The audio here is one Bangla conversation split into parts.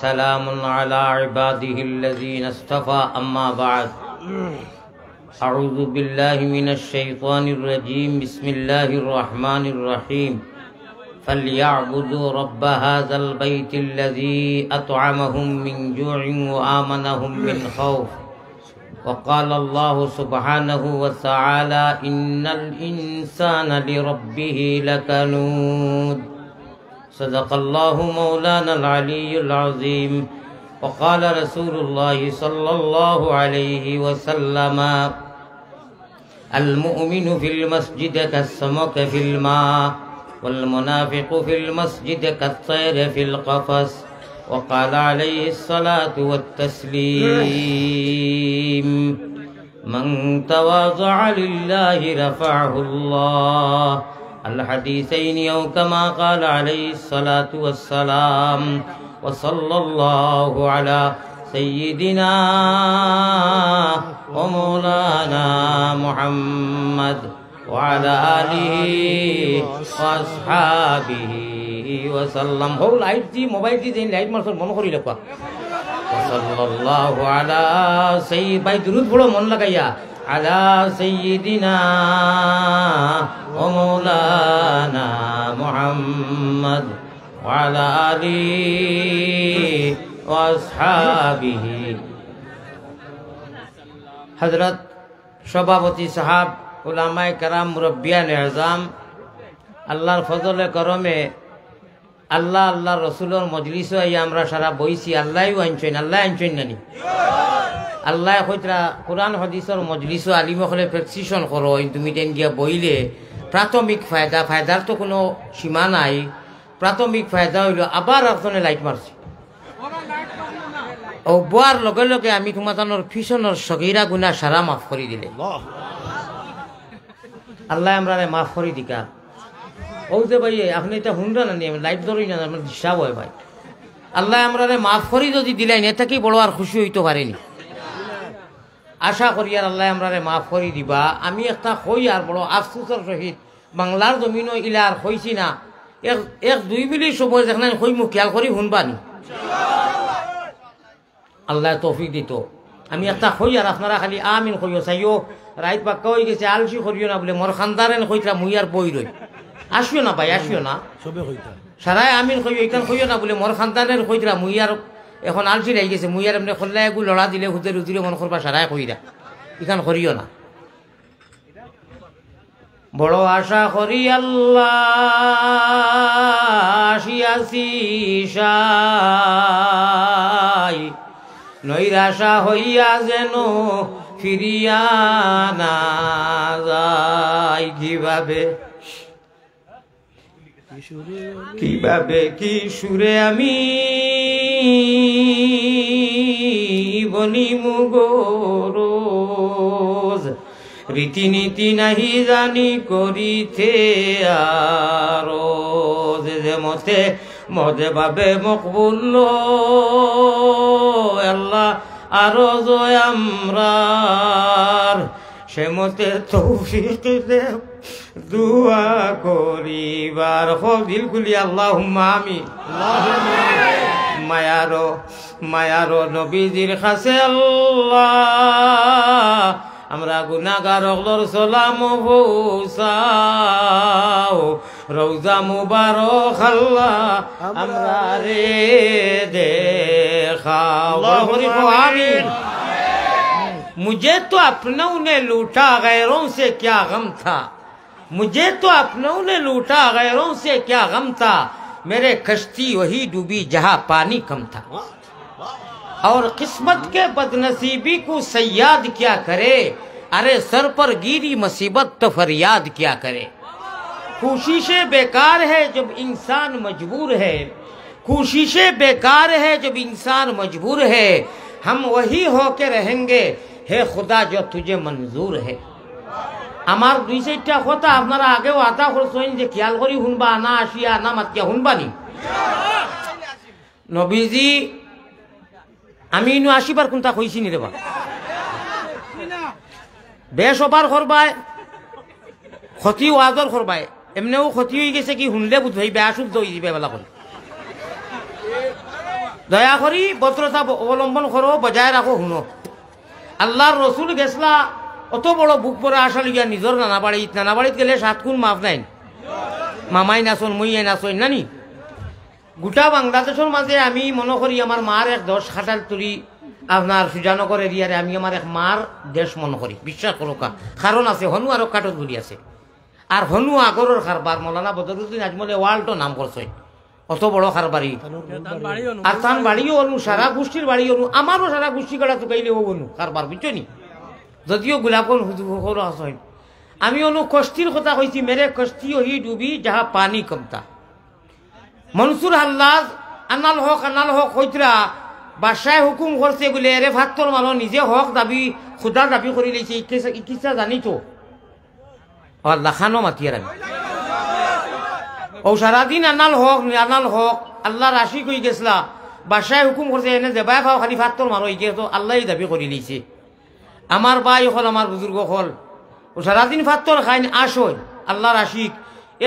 وسلام على عباده الذين اصطفى أما بعد أعوذ بالله من الشيطان الرجيم بسم الله الرحمن الرحيم فليعبدوا رب هذا البيت الذي أطعمهم من جوع وآمنهم من خوف وقال الله سبحانه وتعالى إن الإنسان لربه لكنود صدق الله مولانا العلي العظيم وقال رسول الله صلى الله عليه وسلم المؤمن في المسجد كالسمك في الماء والمنافق في المسجد كالطير في القفص وقال عليه الصلاة والتسليم من تواضع لله رفعه الله الحديثين أو كما قال عليه الصلاة والسلام وصلى الله على سيدنا ومولانا محمد وعلى آله وأصحابه وسلم هو লাইট দি মোবাইল দি দেন লাইট মারছর মন করি লেখা সাল্লাল্লাহু আলা সাইয়্যিদ ভাই দুরূদ পড়ো মন লাগাইয়া আলা সাইয়্যিদিনা ওয়া মাওলানা মুহাম্মদ ওয়া আলা আলিহি ওয়া আসহাবিহি হযরত সভাপতি সাহেব উলামায়ে কেরাম মুরব্বিয়ান আযম আল্লাহর ফজলে করমে আল্লাহ আল্লাহ রসুলের মজলিসে আমরা সারা বইছি আল্লাহও আনছেন আল্লাহ আনছেন নানি আল্লাহ হইতরা কোরআন হাদিসের মজলিসে আলিমসকলে প্রেসক্রিপশন করো তুমি তেন গিয়া বইলে প্রাথমিক ফায়দার তো কোনো সীমা নাই প্রাথমিক ফায়দা হইল আবার একজনে লাইট মারছে ও বোয়ার লগে লগে আমি তোমাদের পিছনের সগীরা গুনাহ সারা মাফ করে দিলে আল্লাহ আমরা মাফ করে দিকা ও যে ভাই আপনি এটা শুনবেন না লাইভ ধরেই না আমার হিসাব হয় ভাই আল্লাহ আমরা মাফ করি যদি দিলেন এ থেকেই বড় আর খুশি হইতে পারেনি আশা করি আর আল্লাহ আমরা মাফ করে দিবা আমি একটা কই আর বড় আফসোসের সহিত বাংলার জমিনও ইলা আর কইছি না এক দুই মিনিট সময় যেখানে কই মুখ খেয়াল করি শুনবানি আল্লাহ তৌফিক দিত আমি একটা কই আর আপনারা খালি আমিন কইও চাইও রাইত পাক্কা হয়ে গেছে আলসি করিও না বলে মোর খানদারেন কইতরা মুই আর বই রই আসিও না ভাই আসিও না সারাই আমিন কইও এখান কইও না বলে মোর খানদারের কইতরা মুই আর এখন আলসি রাই গেছে মুই আর এমনি খোল্লা এগু লড়া দিলে হুজুর হুজুরে মন করবা সারাই কইরা এখান করিও না বড় আশা করি আল্লাহ আসিয়াছি সাই নৈরাশা হইয়া যেন ফিরিয়া না যায় কিভাবে কি সুরে আমি বলি মুগোরোজ রীতিনীতি নাহি জানি করিতে আরোজ যে মতে মদে ভাবে মকবুল আল্লাহ আরো জয় আমরার সে মতে তৌফিক দে দুয়া করিবার দিল খুলি আল্লাহুম্মা আমিন মায়ারো নবীজির কাছে আল্লাহ আমরা গুনাহগার হলর সালাম পৌঁছাও রওজা মুবারক আল্লাহ আমরা রে দেখাও আমিন मुझे तो अपनों ने लूटा गैरों से क्या गम था मुझे तो अपनों ने लूटा गैरों से क्या गम था मेरे कश्ती वही डूबी जहां पानी कम था और किस्मत के बदनसीबी को सयाद क्या करे अरे सर पर गिरी मुसीबत तो फरियाद क्या करे कोशिशें बेकार है जब इंसान मजबूर है कोशिशें बेकार है जब इंसान मजबूर है हम वही होके रहेंगे हे खुदा जो तुझे मंजूर है আমার দুই চারটা কথা আপনারা আগেও আতা করছেন যে খেয়াল করি শুনবা না আসিয়া না মাতিয়া শুনবানি নবীজি আমি ইনু আসিবার কোনটা কইছি নি রেবা বেশ ওবার করবাই ক্ষতিও আদর করবাই এমনিও ক্ষতি হয়ে গেছে কি শুনলে বুঝ ভাই বেয়া শুদ্ধ হয়ে যাবে বেলা করে দয়া করি ভদ্রতা অবলম্বন করো, বজায় রাখো, শুনো। আল্লাহর রসুল গেছলা অত বড় বুক পরে আসা লিগিয়া নিজের নানা বাড়িত গেলে 7 গুণ মাফ নাই। মামাই নাচন মই নাচন নানি গোটা বাংলাদেশের মাঝে আমি মনে করি আমার মার এক 10 খাটাল তুলি আপনার সুজানগর এরিয়ারে আমি আমার এক মার দেশ মনে করি, বিশ্বাস করো। কারণ আছে হনু আরো কাটত গুলি আছে, আর হনু আগরের খারবার মৌলানা বদরুদ্দিন আজমলে ওয়ার্ল্ডও নাম করছে, অত বড় খারবারি। আর তান বাড়িও অনু, সারা গোষ্ঠীর বাড়ি অনু, আমারও সারা গোষ্ঠী কাটা চুকাইলে ও অনু কারবার, বুঝছো নি? যদিও গোলাপন আছে আমি অনু কষ্টির কথা কইছি, মেরে কষ্টি ওই ডুবি যাহা পানি কমতা। মনসুর হাল্লাজ আনাল হক হইতরা বাদশায় হুকুম করছে বলে এরে ভাত্তর মানো নিজে হক দাবি খুদা দাবি করে লেছে, ইচ্ছা জানি তো আল্লাহ খানো মাতিয়ার আমি ও সারাদিন আনাল হক আল্লাহ রাশি কই গেছলা, বাদশায় হুকুম করছে এনে দেবাই ভাও খালি ভাত্তর মানো, ইকে তো আল্লাহ দাবি করে লিছে। আমার ভাই হল, আমার বুজুর্গ হল, ও সারাদিন ভাত্তর খাইন আসই আল্লাহর আশিক।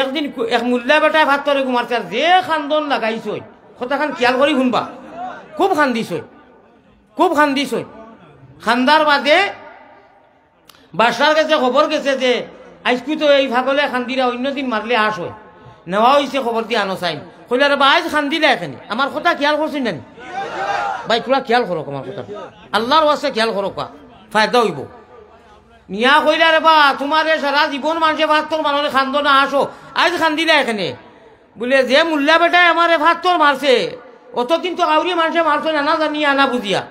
একদিন এক মুল্লা বেটায় ভাত্তরে ঘুমারছে, আর যে খান্দন লাগাইছই কথাখান খেয়াল করি শুনবা, খুব খান্দিছই। খান্দার বাদে বাদশার কাছে খবর গেছে যে আজকু তো এই ভাগলে খান্দিরা অন্যদিন মারলে আস হয়, নেওয়া হয়েছে খবর দিয়ে আনো চাই কইলে বা আজ খান্দিলে এখানে। আমার কথা খেয়াল করছেন না ভাই? তোরা খেয়াল করো আমার কথা, আল্লাহর ওয়াসে খেয়াল করো, ফায়দা হইব। নিয়া কইলে রে বা তোমার সারা জীবন মানুষে ভাত্তর মানুষের খান্দ না আসো, আজ খান্দিলে এখানে বলে যে মুল্লা বেটায় আমার ভাত্তর মারছে, অত কিন্তু আউরি মানুষে মারছে না জানি আনা বুঝিয়া।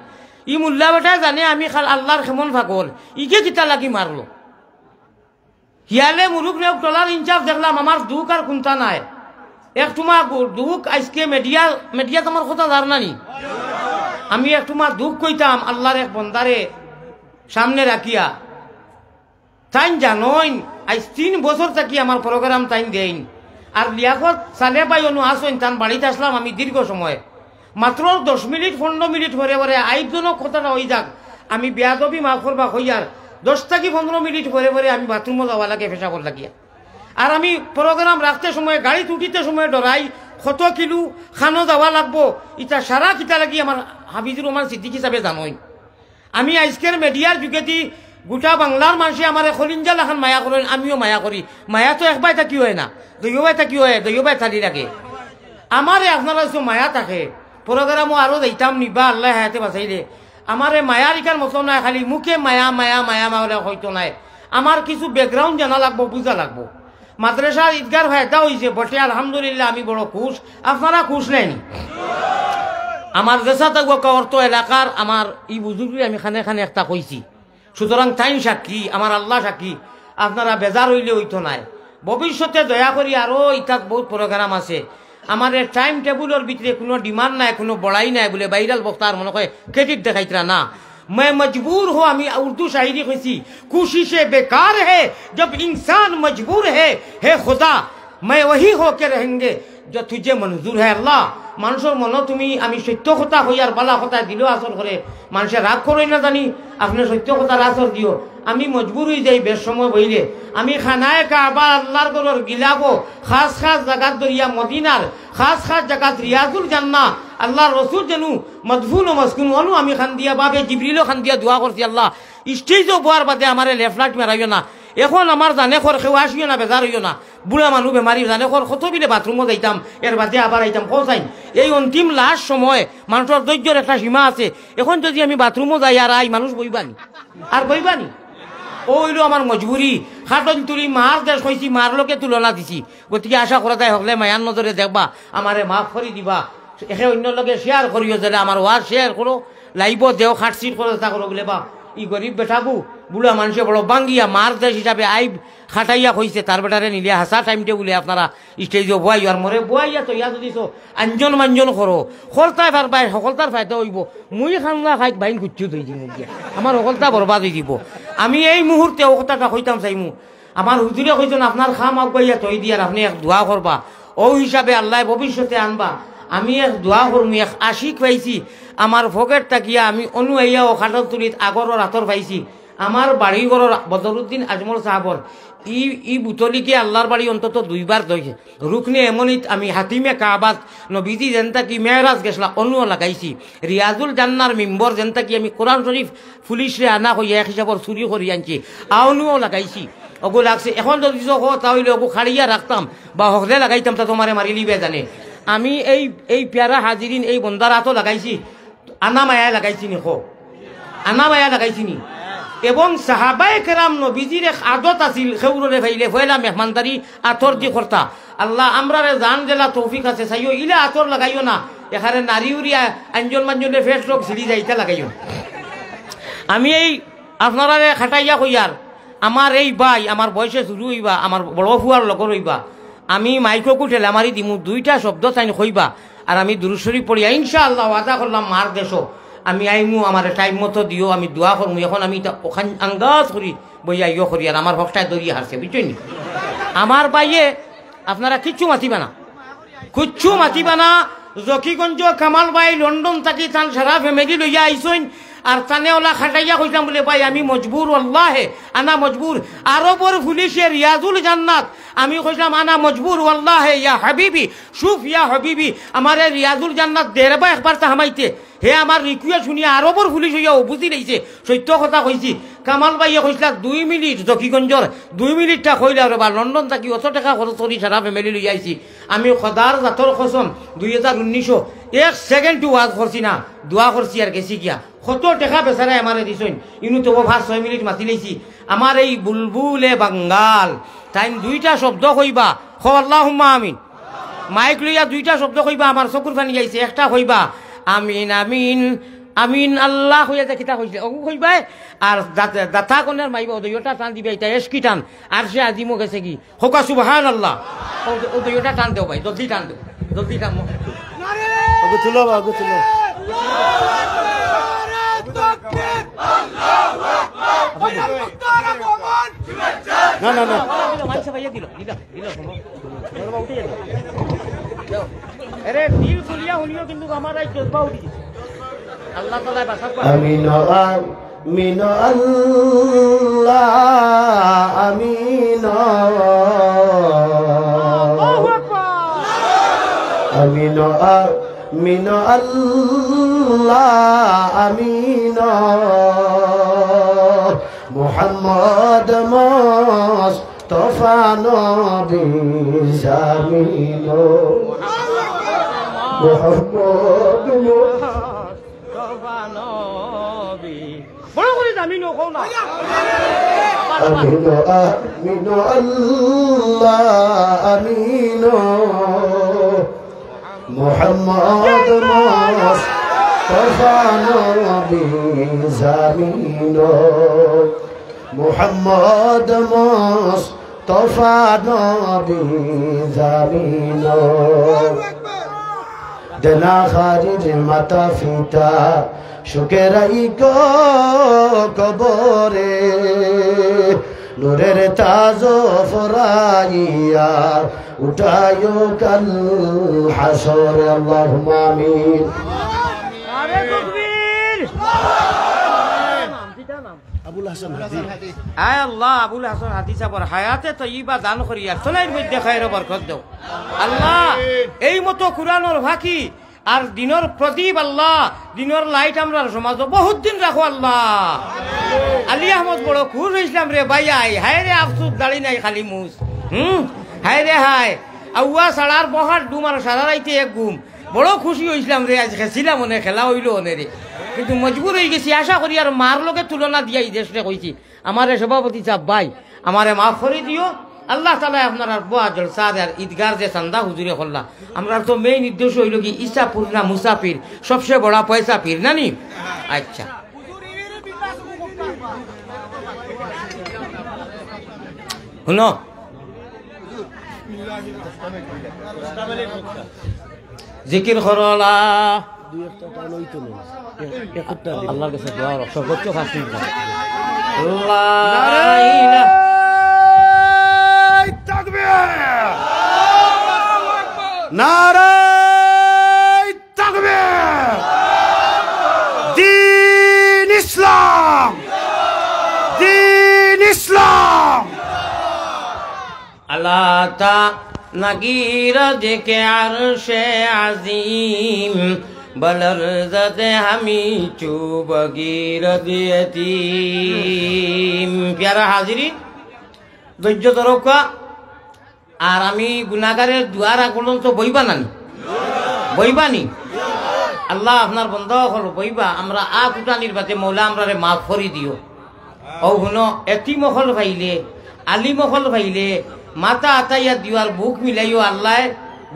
ই মুল্লা বেটায় জানে আমি খাল আল্লাহর খেমন ফাকল, ইকে কিতা লাগি মারলো। হিয়ালে মুরুখ নেও টলার ইনচার্জ দেখলাম, আমার দুঃখ আর কোনটা নাই। এক তোমার দুঃখ আজকে মিডিয়াত আমার কথা ধারণা নি, আমি এক তোমার দুঃখ কইতাম আল্লাহর এক বন্দারে সামনে রাখিয়া। তাই জানোইন আজ 3 বছর থাকি আমার প্রোগ্রাম তাই দেইন, আর লিয়াকত সালে বাই অনু আসইন, তান বাড়িতে আসলাম আমি দীর্ঘ সময়, মাত্র 10 মিনিট 15 মিনিট পরে পরে আইজনক কথাটা হয়ে যাক, আমি বেয়াদবি মাফ করবা হইয়ার 10 থেকে 15 মিনিট পরে পরে আমি বাথরুমে যাওয়া লাগে, পেশাবর লাগিয়া। আর আমি প্রোগ্রাম রাখতে সময় গাড়ি উঠিতে সময় ডরাই কত কিলো খানো যাওয়া লাগবো, ইটা সারা কিতা লাগি আমার হাবিজুর রহমান সিদ্দিক হিসাবে জানোই। আমি আজকের মিডিয়ার যুগেদি গোটা বাংলার মানুষে আমার খলিঞ্জাল এখন মায়া করেন, আমিও মায়া করি। মায়া তো একবার থাকি হয় না, দৈবাই থাকি হয়, দৈবাই থাকি লাগে। আমারে আপনারা মায়া থাকে, প্রোগ্রামও আরো যাইতাম নিবা আল্লাহ হায়াতে বাঁচাইলে। আমারে মায়ার ইকার মতো নাই, খালি মুখে মায়া মায়া মায়া মায়া হয়তো নাই। আমার কিছু ব্যাকগ্রাউন্ড জানা লাগবো, বুঝা লাগবো। মাদ্রাসার ঈদগার ফায়দা হয়েছে বটে, আলহামদুলিল্লাহ আমি বড় খুশ। আপনারা খুশ নাইনি? আমার দেশা থাকবো অর্থ এলাকার আমার ই বুজুর্গি আমি খানে খানে একটা কইছি, সুতরাং টাইম সাক্ষী, আমার আল্লাহ সাক্ষী। আপনারা বেজার হইলে হইতো নাই। ভবিষ্যতে দয়া করি আরো ইতাক বহুত প্রোগ্রাম আছে। আমার টাইম টেবুলের ভিতরে কোনো ডিমান্ড নাই, কোনো বড়াই নাই বলে বাইরাল বক্তার মনে হয় ক্রেডিট দেখাইতরা না। मैं मजबूर हूं, আমি উর্দু শায়রি কইছি, कोशिशे बेकार है जब इंसान मजबूर है खुदा मैं वही होके रहेंगे जो तुझे मंजूर है। আল্লাহ মানুষের মনে তুমি আমি সত্য কথা হই আর বালা কথা দিলেও আসর করে মানুষের রাগ করই না জানি, আপনি সত্য কথার আসর দিও। আমি মজবুর হয়ে যাই বেশ সময় বইলে, আমি খানায় কাবা আল্লাহর গরর গিলাবো, খাস খাস জাগাত দরিয়া মদিনার, খাস খাস জাগাত রিয়াজুল জান্নাহ। আল্লাহর রসুল যেন মদফুন ও মসকুন অনু আমি খান দিয়া বাবে জিবরিলও খান দিয়া দোয়া করছি, আল্লাহ স্টেজও বোয়ার বাদে আমার লেফলাট মেরাইও না। এখন আমার জানে খর খেউ আসিও না, বেজার হইও না। বুড়া মানুষ বেমারি জানে খর কত বিলে বাথরুমও যাইতাম, এর বাদে আবার আইতাম কোথায়। এই অন্তিম লাস্ট সময় মানুষের ধৈর্যের একটা সীমা আছে। এখন যদি আমি বাথরুমও যাই আর আই, মানুষ বইবানি আর বইবানি। ও হইল আমার মজবুরি। খাটন তুলি মার দেশ হয়েছি, মার লোকে তুলনা দিছি। গতিকে আশা করা যায় হলে মায়ার নজরে দেখবা, আমারে মাফ করে দিবা। একে অন্য লগে শেয়ার করিও, যেটা আমার ওয়াজ শেয়ার করো, লাইব দেও খাটসিট করে তা করো বলে বা ই গরিব বেটাবু বুড়া মানুষে বড় বাঙ্গিয়া মার দেশ হিসাবে আইব খাটাইয়া হয়েছে, তার বেটারে নিলে হাসা টাইমটে বলে আপনারা স্টেজে বয়াই আর মরে বয়াইয়া তো ইয়া যদি আঞ্জন মাঞ্জন করো সকলতায় পারবাই, সকলতার ফায়দা হইব। মুই খান্না খাইত বাইন কুচ্ছু তৈ দিব, আমার সকলতা বরবাদ হয়ে দিব। আমি এই মুহূর্তে ও কথাটা কইতাম চাইমু, আমার হুজুরে কইছেন আপনার খাম আগাইয়া তৈ দিয়ার আপনি এক দোয়া করবা, ও হিসাবে আল্লাহ ভবিষ্যতে আনবা। আমি এক দোয়া করমি, এক আশিক পাইছি আমার ফকেট তাকিয়া, আমি অনু আইয়া ও খাটল তুলিত আগর রাতর পাইছি। আমার বাড়ি ঘরের বদরুদ্দিন আজমল সাহাবর ই বুতলিকে আল্লাহর বাড়ি অন্তত 2 বার দইছে রুকনে এমনই আমি হাতিমে কাবাত নবীজি যেনটা কি মেহরাজ গেছলা অন্য লাগাইছি রিয়াজুল জান্নার মেম্বর যেনটা কি আমি কোরআন শরীফ পুলিশে আনা হইয়া এক হিসাবর চুরি করি আনছি আউনুও লাগাইছি ওগো লাগছে এখন যদি তাহলে ওগো খাড়িয়া রাখতাম বা হকলে লাগাইতাম তা তোমারে মারি লিবে জানে আমি এই প্যারা হাজিরিন এই বন্দারাতো লাগাইছি আনা মায়া লাগাইছি নি খো আনা মায়া লাগাইছি নি এবং সাহাবায়ে কেরাম নবীজির এক আদত আছিল খেউরে ভাইলে ফয়লা মেহমানদারি আতর দি করতা আল্লাহ আমরারে জান দেলা তৌফিক আছে চাইও ইলা আতর লাগাইও না এখানে নারী উড়িয়া আঞ্জন মাঞ্জনে ফেস লোক ছিড়ি যাইতা লাগাইও আমি এই আপনারা খাটাইয়া কইয়ার আমার এই ভাই আমার বয়সে শুরু হইবা আমার বড় ফুয়ার লগর হইবা আমি মাইক্রোকু ঠেলামারি দিমু 2টা শব্দ চাইন কইবা আর আমি দুরূদ শরীফ পড়িয়া ইনশাআল্লাহ ওয়াদা করলাম মার দেশো আমি আইমু আমার টাইম মতো দিও আমি দোয়া করমু এখন আমি ওখান আঙ্গাজ করি বইয়া ইয়ে করি আর আমার ভক্তায় দরিয়ে হারছে বুঝছেন আমার বাইয়ে আপনারা কিচ্ছু মাতিবা না কিচ্ছু মাতিবা না জকিগঞ্জ কামাল ভাই লন্ডন থাকি তান সারা ফ্যামিলি লইয়া আইসইন আর তানে ওলা খাটাইয়া কইতাম বলে ভাই আমি মজবুর ওয়াল্লাহে আনা মজবুর আরবর পুলিশে রিয়াজুল জান্নাত আমি কইলাম আনা মজবুর ওয়াল্লাহে ইয়া হাবিবি শুফ ইয়া হাবিবি আমার রিয়াজুল জান্নাত দেরবা একবার তা হামাইতে হে আমার রিকুয়েস্ট শুনিয়া আরবর পুলিশ হইয়া বুঝি লইছে সত্য কথা কইছি কামাল ভাইয়ে কইসলা 2 মিনিট জকিগঞ্জর 2 মিনিটটা কইলা রে বা লন্ডন থাকি অত টাকা খরচ করি সারা ফ্যামিলি লই আইছি আমি খোদার জাতর কসম 2019 এক সেকেন্ড টু ওয়াজ করছি না দোয়া করছি আর গেছি গিয়া কত টাকা বেচারাই আমারে দিছইন ইনু তো 5-6 মিনিট মাতি লইছি আমার এই বুলবুলে বাঙ্গাল টাইম 2টা শব্দ কইবা খ আল্লাহুম্মা আমিন মাইক লইয়া 2টা শব্দ কইবা আমার চকুর পানি আইছে একটা কইবা আমিন আমিন আমিন আল্লাহ হইয়া যে কিতা কইছে ওগু কইবা আর দাতা কোনের মাইবা ওদয়টা টান দিবা এটা এসকি টান আর সে আজিমো গেছে কি হোকা সুবহানাল্লাহ ওদয়টা টান দেও ভাই জলদি টান দেও জলদি টান ওগু তুলো ওগু তুলো না না না মাইসা ভাইয়া দিল দিলা দিলা বাবা উঠে যাবে আরে দিল খুলিয়া হলিও কিন্তু আমার এই জজবা উঠি আল্লাহ তাআলা বাসা আমিন আমিন আল্লাহ আমিন আল্লাহু আকবার আমিন আমিন আল্লাহ আমিন মুহাম্মদ মুস্তাফা নবী জামিন মুহাম্মদ মুস্তাফা নবী বড় করে জামিন কও না আমিন আমিন আল্লাহ আমিন মুহাম্মদ মুস্তাফা নবী জামিন মুহাম্মদ মুস্তাফা নবী জামিন দেনা খারিজ মাতা পিতা সুকেরাই গো কবরে নূরের তাজ ফরাইয়া উঠায়ো কাল হাসর আল্লাহুম্মা আমিন আরে তাকবীর আবুল হাসান হাদি আয় আল্লাহ আবুল হাসান হাদি সাহেবের হায়াতে তয়্যিবা দান করিয়া তোলার মধ্যে খায়র বরকত দাও আল্লাহ এই মতো কুরআনের ফাঁকি আর দিনের প্রদীপ আল্লাহ দিনের লাইট আমরা সমাজ বহুত দিন রাখো আল্লাহ আলী আহমদ বড় খুশ হইছিলাম রে ভাই আই হায় রে আফসুস দাড়ি নাই খালি মুস হায় রে হায় আউয়া সাড়ার বহার ডুম আর সারা রাইতে এক ঘুম বড় খুশি হইছিলাম রে আজ খেছিলাম মনে খেলা হইল অনে রে কিন্তু মজবুর হয়ে গেছি আশা করি আর মার লোকে তুলনা দিয়াই দেশে কইছি আমার সভাপতি সাহেব ভাই আমারে মাফ করে দিও আল্লাহ তাআলা আপনার বুয়া জলসা আর ঈদগার যে চান্দা হুজুরে করলা আমরা তো মেইন উদ্দেশ্য হইল কি ইসাপুর না মুসাফির সবচেয়ে বড় পয়সা পীর নানি আচ্ছা শুনো জিকির করলা আল্লাহর কাছে দোয়া সর্বোচ্চ ফাঁসি আল্লাহ নারায়ে তাকবীর দ্বীন ইসলাম ইসলাম। अल्लाह ता नगीरद के अर्शे अजीम बलरज़त हमी चुबगीरद यतीम। प्यारा हाजिरिन ধৈর্য ধরকা। আর আমি গুনাহগারের দুয়ারা করলাম তো বইবানি আল্লাহ আপনার বন্ধ হল বইবা আমরা কুটানির বাতে মৌলা আমরা মাফ করি দিও। ও শুনো এতিমহল ভাইলে আলিমহল ভাইলে মাতা আতাইয়া দিওয়ার বুক মিলাইও আল্লাহ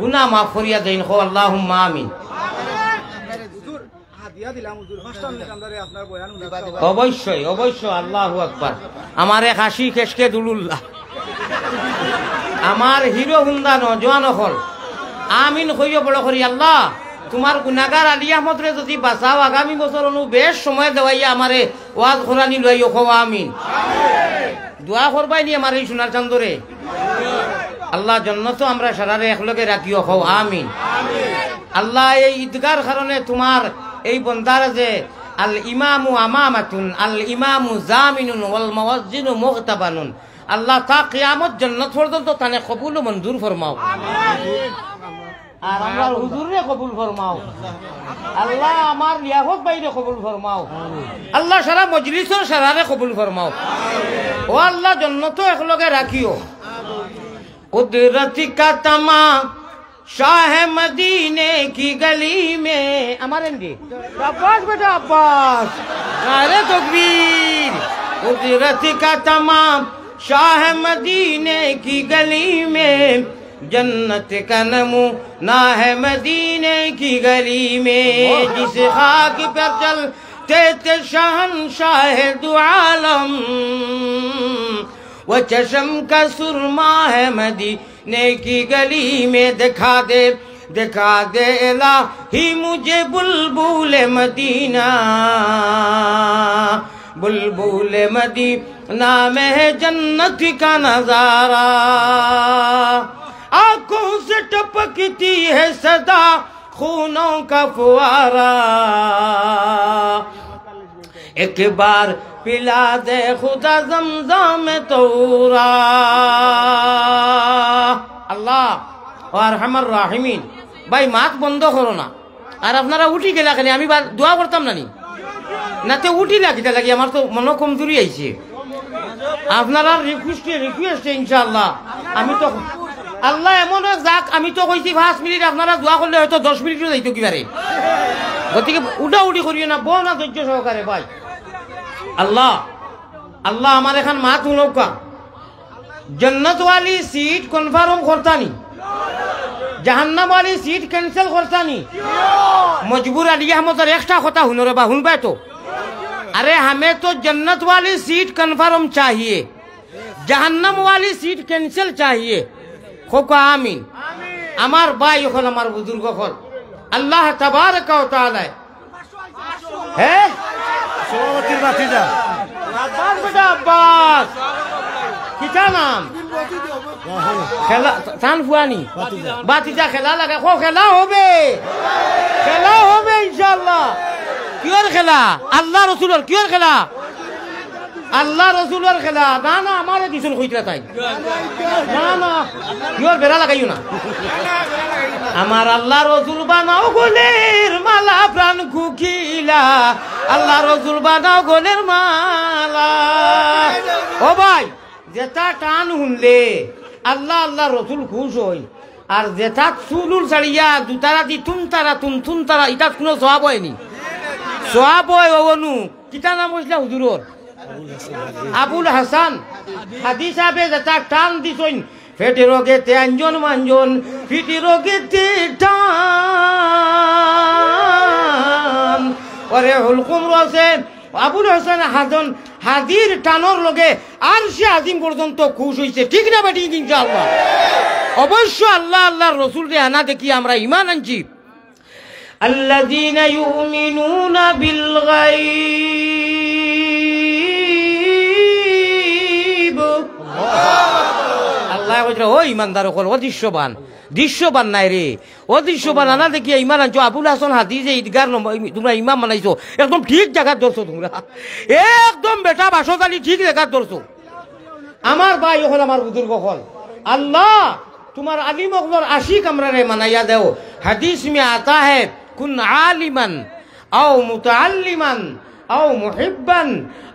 গুনাহ মাফ করিয়া দেন। হো আল্লাহুম্মা আমিন। অবশ্যই অবশ্যই আল্লাহু আকবার। আমার এক হাসি খেসকে দুলুল্লাহ আমার হিরো হুন্দা নজওয়ান হল আমিন কইও বড় করি আল্লাহ তোমার গুনাহগার আলী আহমদ রে যদি বাঁচাও আগামী বছর অনু বেশ সময় দেওয়াইয়া আমারে ওয়াজ কোরআনি লইও। কও আমিন। দোয়া করবাই নি আমার এই সোনার চান্দরে আল্লাহ জান্নাত আমরা সারারে একলগে রাখিও। কও আমিন। আল্লাহ এই ঈদগার কারণে তোমার এই বন্দার যে আল ইমামু আমামাতুন আল ইমামু জামিনুন ওয়াল মুয়াজ্জিনু মুগতাবানুন আল্লাহ তা কিয়ামত জান্নাত পর্যন্ত তানে কবুল ও মঞ্জুর ফরমাও। আর আমরা হুজুরে কবুল ফরমাও আল্লাহ। আমার লিয়াকত বাইরে কবুল ফরমাও আল্লাহ। সারা মজলিসের সারারে কবুল ফরমাও ও আল্লাহ। জান্নাত একলগে রাখিও। কুদরত কা তামাম शाह मदीने की गली में हमारे अब्बास बेटा अब्बास नारे तकबीर। कुदरत का तमाम शाह मदीने की गली में जन्नत का नमूना है मदीने की गली में। जिस खाक पर चलते थे शहंशाह दो आलम वो चशम का सुरमा है मदीने की गली में। दिखा दे इलाही मुझे बुलबुल मदीना बुलबुल मदीना में है जन्नत का नजारा। आंखों से टपकती है सदा खूनों का फुवारा। एक बार पिला दे खुदा ज़मज़म तौरा। আল্লাহ আর হামার রাহিমিন ভাই মাত বন্ধ করো না। আর আপনারা উঠি গেলা খালি আমি দোয়া করতাম নাতে উঠি লাগিতে লাগি আমার তো মনে কমজোরি আইছে। আপনারা রিকোয়েস্টে ইনশাআল্লাহ আমি তো আল্লাহ এমন যাক আমি তো কইছি 5 মিনিট আপনারা দোয়া করলে হয়তো 10 মিনিটও যাইতো কিবারে। গতিকে উঠি করিও না বউ না ধৈর্য সহকারে ভাই। আল্লাহ আল্লাহ আমার এখন মাত উনৌকা जन्नत वाली सीट कन्फर्म करतानी जहन्नम वाली सीट कैंसिल करतानी। मजबूर अली अहमद एक्स्ट्रा होता हुन रे बा हुन बे तो अरे हमें तो जन्नत वाली सीट कन्फर्म चाहिए जहन्नम वाली सीट कैंसिल चाहिए। खोको आमीन। আমার ভাই হল আমার বুজুর্গ হল আল্লাহ তাবারক ওয়া তাআলা হ্যাঁ সভাপতির ভাতিজা আব্বাস বেটা আব্বাস কিটা নাম খেলা চান ফুয়ানি বাতিজা খেলা লাগে। খেলা হবে ইনশাআল্লাহ। কিয়র খেলা? আল্লাহ রসুলের। কিয়র খেলা? আল্লাহ রসুলের খেলা। না না আমারে দিছুন কইতরা তাই না কিয়র বেড়া লাগাইও না। আমার আল্লাহ রসুল বানাও গোলের মালা প্রাণ কুকিলা। আল্লাহ রসুল বানাও গোলের মালা। ও ভাই যেটা টান শুনলে আল্লাহ আল্লাহ রসুল খুশ হই। আর যেটা চুলুর ছাড়িয়া দুতারা দি তুন তারা এটা কোনো সওয়াব হয়নি। সওয়াব হয় অনু কিতা নাম হইছিল হুজুরর আবুল হাসান হাদি সাহেবে যেটা টান দিছইন ফেটে রোগেতে আঞ্জন মাঞ্জন ফিটি রোগেতে টান ওরে হুলকুম রসে আবুল হাসান হাদির টানোর লগে আর সে আজিম পর্যন্ত খুশ হইছে। ঠিক না বেটি? ইনশাআল্লাহ অবশ্য আল্লাহ আল্লাহর রসুল রে আনা দেখি আমরা ঈমান আনছি। আল্লাযীনা ইউমিনুনা বিল গায়ব। আল্লাহ কইরা ও ঈমানদার হল ও দৃশ্যবান নাই রে ও দৃশ্যবান আনা দেখি ঈমান আনছো। আবুল হাসান হাদি যে ঈদগার তোমরা ইমাম বানাইছো একদম ঠিক জায়গা ধরছো তোমরা একদম বেটা বাসতালি ঠিক জায়গা ধরছো। আমার ভাই হল আমার বুজুর্গ হল আল্লাহ তোমার আলিম অগলর আশিক আমরা রে মানাইয়া দেও হাদিস মে আতা है कुन आलिमन आओ मुताल्लिमन आओ मुहिब्बन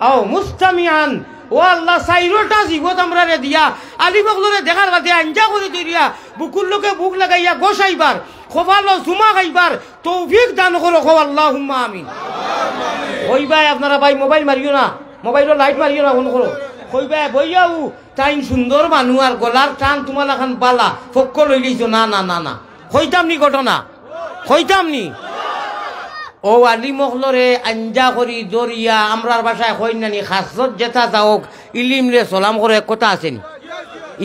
आओ मुस्तमिआन ও আল্লাহ সাইরোটা জীবত আমরা রে দিয়া আলিম অগলরে দেখার বাদে আঞ্জা করে দিয়া বুকুর লোকে বুক লাগাইয়া গোসাইবার খোফালো জুমা গাইবার তৌফিক দান করো খো আল্লাহুম্মা আমিন ওই ভাই আপনারা ভাই মোবাইল মারিও না মোবাইলের লাইট মারিও না ফোন করো কই ভাই বইয়াও তাই সুন্দর মানুষ আর গলার টান তোমার এখন বালা ফক্ক লই লইছো না না না না কইতাম নি ঘটনা কইতাম নি ও আলি মখলরে আঞ্জা করি দরিয়া আমরার ভাষায় কই নানি খাসত যেটা যাওক ইলিম রে সালাম করে এক কথা আছেন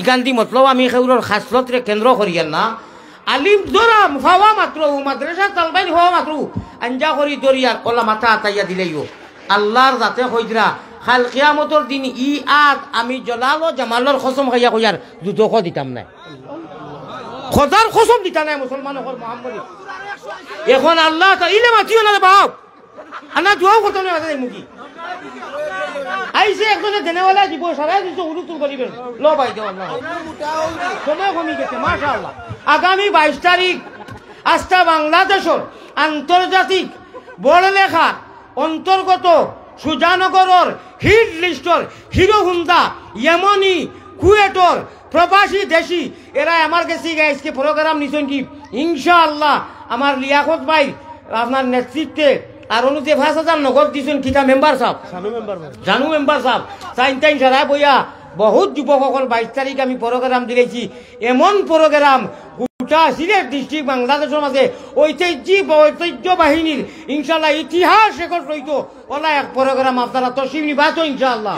ইকান্তি মতলব আমি খেউরর খাসলত রে কেন্দ্র করিয়ান না আলিম দরা ফাওয়া মাত্র মাদ্রাসা তালবাইল হওয়া মাত্র আঞ্জা করি দরিয়ার কলা মাথা আতাইয়া দিলেইও আল্লাহর যাতে কইরা খাল কিয়ামতর দিন ই আত আমি জলাল ও জামালর কসম খাইয়া কইয়ার দুদক দিতাম না খোদার কসম দিতা নাই মুসলমানের মোহাম্মদ এখন আল্লাহ ইলে মাতিও না রে বাপ আনা দোয়া করতে না দাই মুকি আইছে একজনে দেনেওয়ালা দিব সারা দিন উরুতুল করিবেন লো ভাই দেও আল্লাহ সময় কমি গেছে মাশাআল্লাহ আগামী 22 তারিখ আস্থা বাংলাদেশের আন্তর্জাতিক বড়লেখা অন্তর্গত সুজানগরের হিট লিস্টর হিরো হুন্ডা ইয়েমনি কুয়েটর প্রবাসী দেশি এরা আমার কাছে আজকে প্রোগ্রাম নিছেন কি ইনশাআল্লাহ আমার লিয়াকত ভাই আপনার নেতৃত্বে আর অনুযায়ী 5,000 নগদ দিছেন কিতা মেম্বার সাহেব জানু মেম্বার সাহেব তাই সারা বইয়া বহুত যুবকসকল 22 তারিখ আমি প্রোগ্রাম দিলেছি এমন প্রোগ্রাম গোটা সিলেট ডিস্ট্রিক্ট বাংলাদেশের মাঝে ঐতিহ্য বাহিনীর ইনশাল্লাহ ইতিহাস রেকর্ড রইত ওলা এক প্রোগ্রাম আপনারা তসিম নিবা তো ইনশাআল্লাহ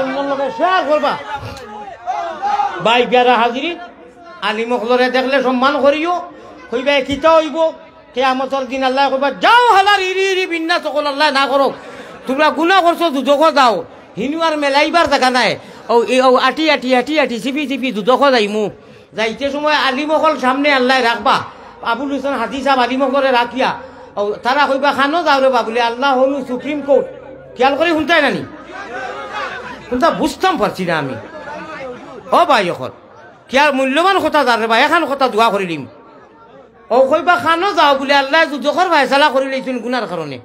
অন্য লোকের শেয়ার করবা ভাই বিয়ারা হাজিরি আলী মখলরে দেখলে সম্মান করিও কইবা কিতা হইব কিয়ামতের দিন আল্লাহ কইবা যাও হালার ইরি ইরি বিন্না সকল আল্লাহ না করো তোমরা গুনাহ করছো দুদক দাও হিনু আর মেলাইবার জায়গা নাই ও আটি আটি আটি আটি চিপি চিপি দুদক যাইমু যাইতে সময় আলী মখল সামনে আল্লাহ রাখবা আবুল হোসেন হাতি সাহেব আলী মখলরে রাখিয়া তারা কইবা খানো যাও রে বাবুলে আল্লাহ হলু সুপ্রিম কোর্ট খেয়াল করে শুনতাই নানি শুনতা বুঝতাম পারছি না আমি ও ভাই এখন কি আর মূল্যবান কথা যারে ভাই এখন কথা দোয়া করে দিম ও কইবা খানো যাও বলে আল্লাহ দুদকর ফায়সালা করে লইছেন গুনার কারণে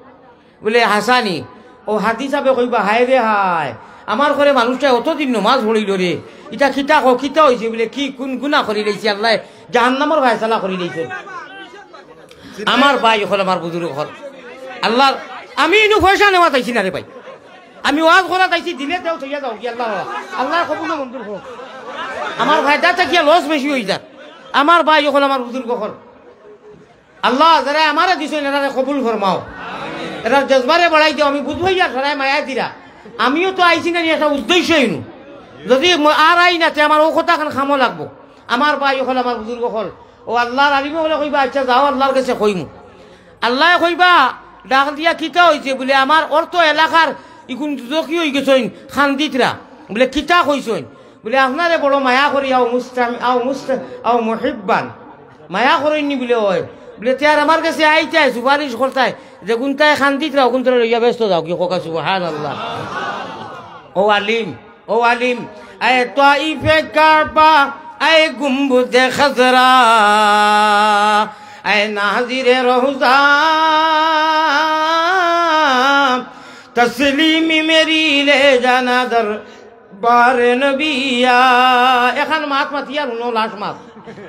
বলে হাসানি ও হাতি সাহেবে কইবা হায় রে হায় আমার ঘরে মানুষটা অতদিন নমাজ পড়িল রে এটা খিতা খিতা হয়েছে বলে কি কোন গুণা করে লইছে আল্লাহ জাহান্নামের ফায়সালা করে লইছেন আমার ভাই এখন আমার বুজুর্গ ঘর আল্লাহ আমি ইনু পয়সা নেওয়া চাইছি না রে ভাই আমি ওয়াজ করা চাইছি দিলে দেও থইয়া যাও কি আল্লাহ আল্লাহ কবুল মঞ্জুর হোক আমার ভাইটা থাকিয়া লস বেশি হয়ে যায় আমার ভাই এখন আমার বুজুর্গ ঘর আল্লাহ যারা আমারে দিছেন এরা কবুল ফরমাও এরা জজবারে বাড়াই দিও আমি বুঝবই আর সারাই মায়া দিরা আমিও তো আইছি না একটা উদ্দেশ্য হইনু যদি আর আই না আমার ও কথা খান খামো লাগবো আমার ভাই এখন আমার বুজুর্গ হল ও আল্লাহর আলিমে বলে কইবা আচ্ছা যাও আল্লাহর কাছে কইমু আল্লাহ কইবা ডাক দিয়া কিতা হয়েছে বলে আমার অর্থ এলাকার ইগুন দুদকি হয়ে গেছেন খান্দিতরা বলে কিতা কইছেন বলে আপনারে বড় মায়া করি আও মুহিব্বান মায়া করেননি বলে হয় বলে তার আমার কাছে আইতায় সুপারিশ করতায় যে গুনতায় খান্দিতরা গুনতরা লইয়া ব্যস্ত যাও কি কোকা সুবহানাল্লাহ ও আলিম আয় তাইফে কাবা আয় গুম্বুদে খজরা আয় নাজিরে রওজা তসলিমি মেরি লে জানা দরবার নবিয়া এখন মাত মাতিয়া রুনো লাশ মাত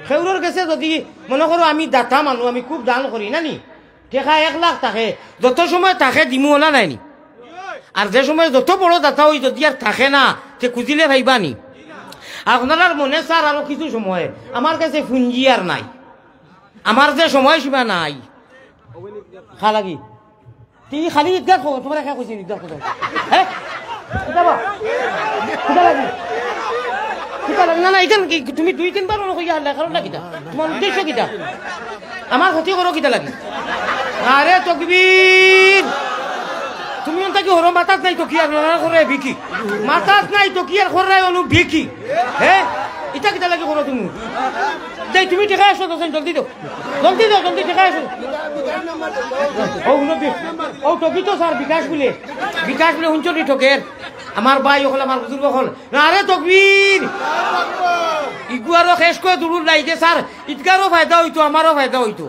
খেউরর কাছে যদি মনে করো আমি দাতা মানুষ আমি খুব দান করি না নি টেকা 1 লাখ থাকে যত সময় থাকে দিমু ওলা নাইনি আর যে সময় যত বড় দাতা হই যদি আর থাকে না সে খুঁজিলে ভাইবানি আপনার মনে স্যার আরো কিছু সময় আমার কাছে পুঞ্জি আর নাই আমার যে সময় সীমা নাই খালাগি তুই খালি ঈদগাহ তোমার একা কইছি ঈদগাহ কোথায় হ্যাঁ না না এখান তুমি 2-3 বার কইয়া হাল্লা কারণ কিটা তোমার উদ্দেশ্য কিটা আমার ক্ষতি করো কিটা লাগি আরে তকবীর তুমি অন্তাকি হরো মাথাত নাই তো কি আর না করে ভিকি মাথাত নাই তো কি আর করে অনু ভিকি হ্যাঁ এটা কিটা লাগি করো তুমি যাই তুমি টেকা আসো তো জলদি দাও জলদি টেকা আসো ও নবী ও টকি তো স্যার বিকাশ বলে হুঞ্চরি ঠকের আমার ভাই হল আমার বুজুর্গ হল না রে তকবীর ইগুয়ারও শেষ করে দূর লাইকে স্যার ঈদগারও ফায়দা হইতো আমারও ফায়দা হইতো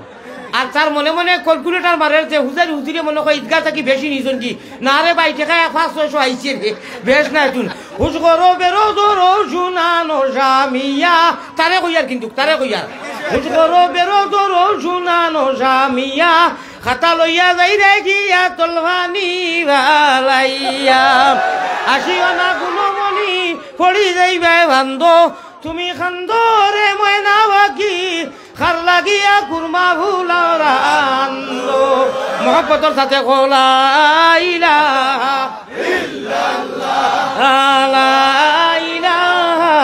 আর স্যার মনে মনে ক্যালকুলেটার মারে যে হুজারি হুজুরে মনে হয় ঈদগা থাকি বেশি নিজন কি না রে ভাই ঠেকায় 500-600 আইছে রে বেশ না তুন হুজ করো বেরো দরো শুনানো জামিয়া তারে কইয়ার কিন্তু তারে কইয়ার হুজ করো বেরো দরো শুনানো জামিয়া খাতা লইয়া যাই রে গিয়া তলভানি ভালাইয়া আসিও না গুণমণি পড়ি যাইবে বান্ধ তুমি খান্দরে ময়না বাকি খার লাগিয়া কুরমা ভুলারান্দো মোহাব্বতের সাথে লা ইলাহা ইল্লাল্লাহ লা ইলাহা